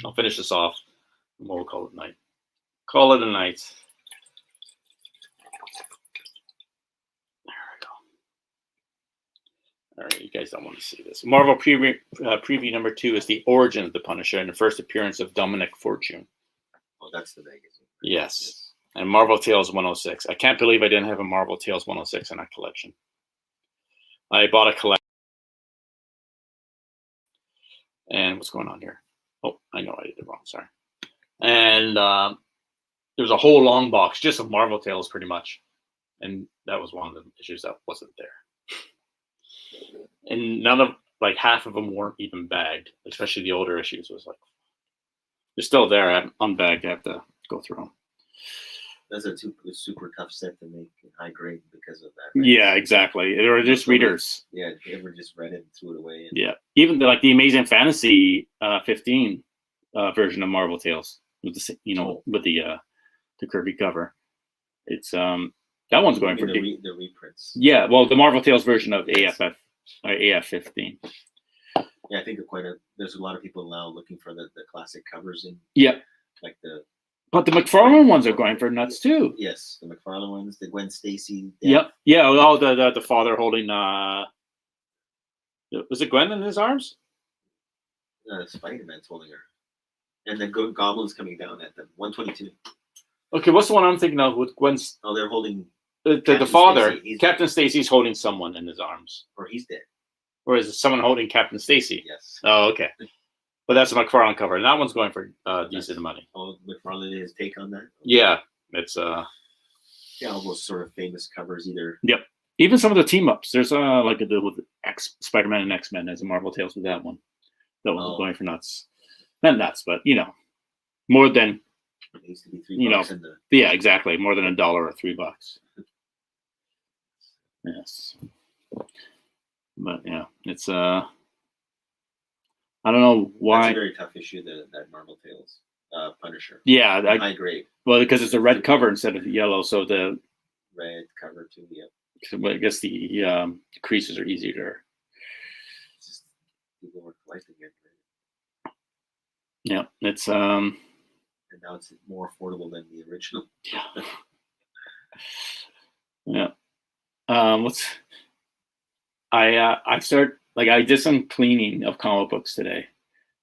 I'll finish this off, and we'll call it night. Call it a night. There we go. All right, you guys don't want to see this. Marvel preview number 2 is the origin of the Punisher and the first appearance of Dominic Fortune. Oh, that's the magazine. Yes. And Marvel Tales 106. I can't believe I didn't have a Marvel Tales 106 in that collection. I bought a collection. And what's going on here? Oh, I know I did it wrong. Sorry. And there's a whole long box just of Marvel Tales, pretty much. And that was one of the issues that wasn't there. And none of, like, half of them weren't even bagged, especially the older issues. Was like, they're still there. I'm unbagged. I have to go through them. That's a super tough set to make in high grade because of that. Right? Yeah, exactly. They were just readers. Yeah, they were just read it and threw it away. And... Yeah, even the Amazing Fantasy 15 version of Marvel Tales with the with the curvy cover. It's that one's going for the reprints. Yeah, well, the Marvel Tales version of AF 15. Yeah, I think there's a lot of people now looking for the classic covers in. Yeah, like the. But the McFarlane ones are going for nuts too. Yes, the McFarlane ones, the Gwen Stacy. Yep. Yeah. Oh, the father holding. Was it Gwen in his arms? Spider-Man's holding her, and then Goblin's coming down at them. 122. Okay, what's the one I'm thinking of with Gwen's? Oh, they're holding the father. Captain Stacy's holding someone in his arms, or he's dead, or is it someone holding Captain Stacy? Yes. Oh, okay. But that's a McFarlane cover, and that one's going for decent money. Oh, McFarlane, his take on that? Yeah, it's yeah, all those sort of famous covers either. Yep. Even some of the team ups. There's like a deal with Spider-Man and X-Men as a Marvel Tales with that one. That one's going for nuts. Not nuts, but more than it used to be $3 yeah, exactly. More than $1 or $3. Yes. But yeah, it's I don't know why. That's a very tough issue, that Marvel Tales Punisher. Yeah, high grade. Well, because it's a red cover instead of yellow, so the red cover too. Yeah. So I guess the creases are easier. It's just people were collecting it. Right? Yeah, it's and now it's more affordable than the original. Yeah. I did some cleaning of comic books today.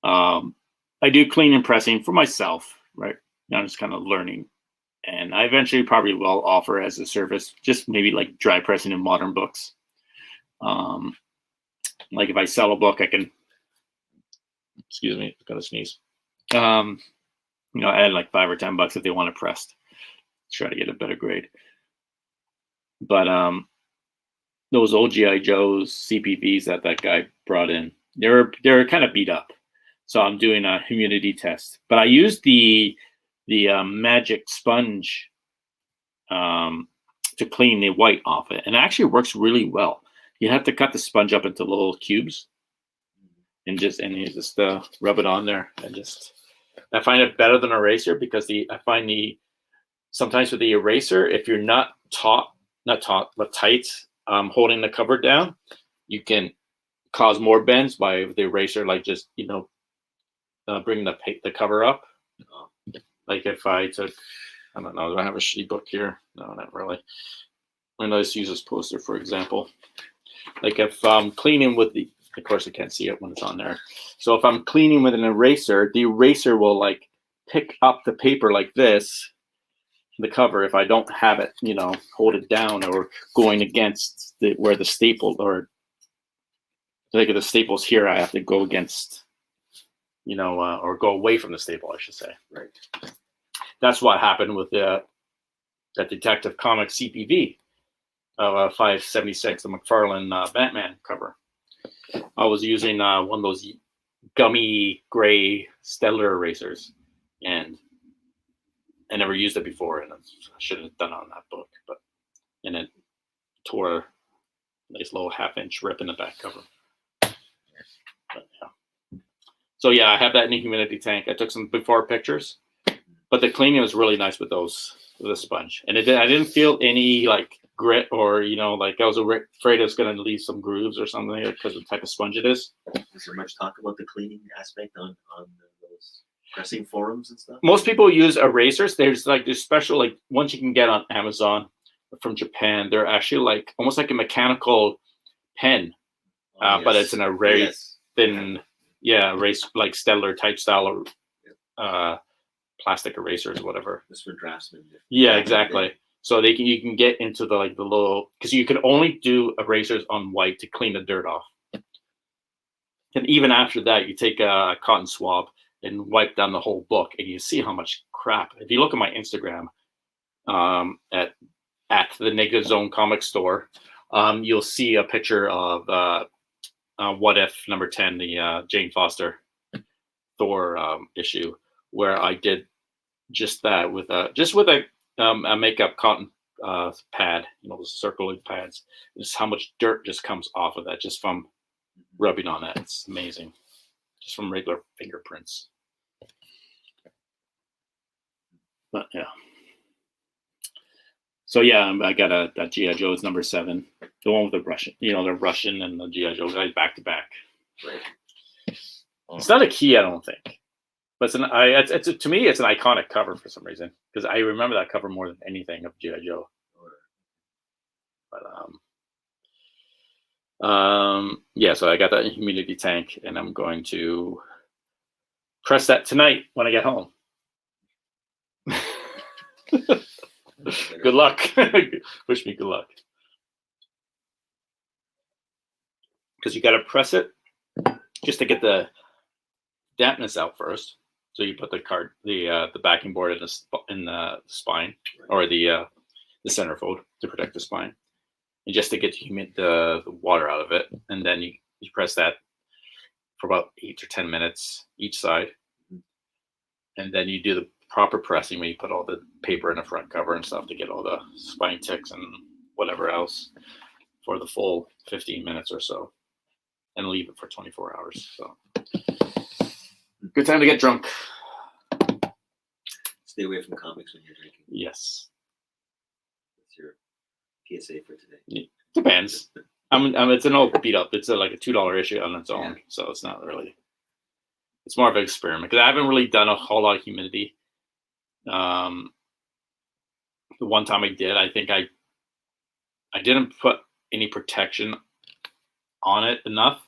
I do clean and pressing for myself, right? I'm just kind of learning. And I eventually probably will offer as a service, just maybe like dry pressing in modern books. Like if I sell a book, I can, excuse me, I've got to sneeze. Add like $5 or $10 if they want it pressed. Try to get a better grade. But those old G.I. Joe's CPVs that guy brought in, they're kind of beat up. So I'm doing a humidity test. But I used the magic sponge to clean the white off it, and it actually works really well. You have to cut the sponge up into little cubes, and you just rub it on there, and I find it better than eraser because I find sometimes with the eraser, if you're not tight, holding the cover down, you can cause more bends by the eraser, like just bring the cover up. Like if I took, I don't know, do I have a sheet book here? No, not really. I'm going to use this poster, for example. Like if I'm cleaning with of course I can't see it when it's on there. So if I'm cleaning with an eraser, the eraser will like pick up the paper like this, the cover, if I don't have it, hold it down or going against where the staple, or like if the staple's here, I have to go against, or go away from the staple, I should say. Right. That's what happened with that Detective Comics CPV of 576, the McFarlane Batman cover. I was using one of those gummy gray Stellar erasers, and I never used it before, and I should have done it on that book. And it tore a nice little 1/2-inch rip in the back cover. But, yeah. So yeah, I have that in the humidity tank. I took some before pictures, but the cleaning was really nice with those, with a sponge. And I didn't feel any like grit or, you know, like I was afraid it was going to leave some grooves or something because of the type of sponge it is. Is there much talk about the cleaning aspect on those pressing forums and stuff? Most people use erasers. There's special, like ones you can get on Amazon from Japan. They're actually like almost like a mechanical pen, Yes. but it's an erase Yes. thin, yeah, erase like Stettler type style plastic erasers, whatever. This for draftsmen. Yeah, exactly. So you can get into the little, because you can only do erasers on white to clean the dirt off. And even after that, you take a cotton swab and wipe down the whole book, and you see how much crap. If you look at my Instagram, at the Negative Zone comic store, you'll see a picture of What If number 10, the Jane Foster Thor issue, where I did just that with a makeup cotton pad, you know, those circling pads. Just how much dirt just comes off of that just from rubbing on that. It's amazing, just from regular fingerprints. But yeah. So yeah, I got that G.I. Joe's number 7, the one with the Russian, you know, the Russian and the G.I. Joe guys back to back. Right. It's not a key, I don't think, but to me, it's an iconic cover for some reason, because I remember that cover more than anything of G.I. Joe. But yeah, so I got that humidity tank, and I'm going to press that tonight when I get home. Good luck. Wish me good luck. Because you got to press it just to get the dampness out first. So you put the backing board in the spine, or the centerfold to protect the spine, and just to get the water out of it. And then you press that for about 8 or 10 minutes each side, and then you do the proper pressing when you put all the paper in the front cover and stuff to get all the spine ticks and whatever else for the full 15 minutes or so, and leave it for 24 hours. So good time to get drunk. Stay away from comics when you're drinking. Yes. That's your PSA for today. Yeah. Depends. It's an old beat up. It's like a $2 issue on its own, so it's not really. It's more of an experiment, because I haven't really done a whole lot of humidity. The one time I did, I think I didn't put any protection on it enough,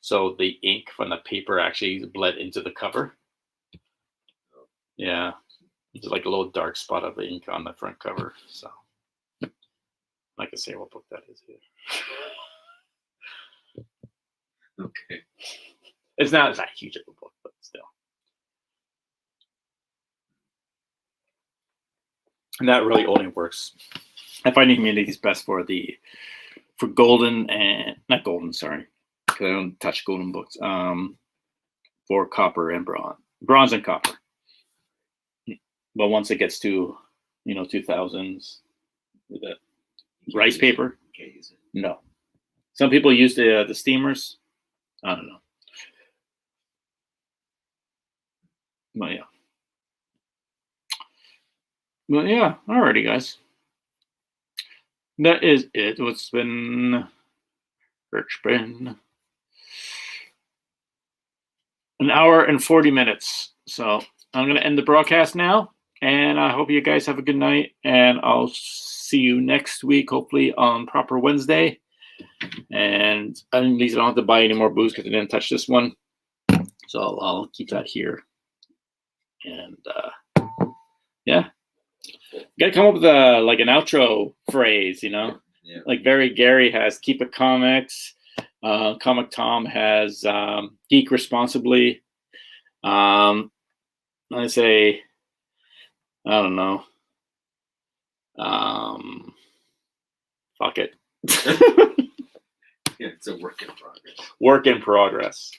so the ink from the paper actually bled into the cover. Yeah, it's like a little dark spot of ink on the front cover. So I can say what book that is here. Okay. It's not that huge of a book, but still. And that really only works. I find humidity is best for golden and not golden, sorry, because I don't touch golden books. For copper and bronze and copper. But once it gets to 2000s, with the rice paper, Can't use it. no. Some people use the steamers. I don't know. But yeah. But yeah, alrighty, guys. That is it. It's been an hour and 40 minutes. So I'm going to end the broadcast now. And I hope you guys have a good night. And I'll see you next week, hopefully on Proper Wednesday. And at least I don't have to buy any more booze because I didn't touch this one. So I'll keep that here. And yeah. You gotta come up with like an outro phrase, Yeah. Like Very Gary has Keep It Comics. Comic Tom has Geek Responsibly. I say, I don't know. Fuck it. Yeah, it's a work in progress. Work in progress.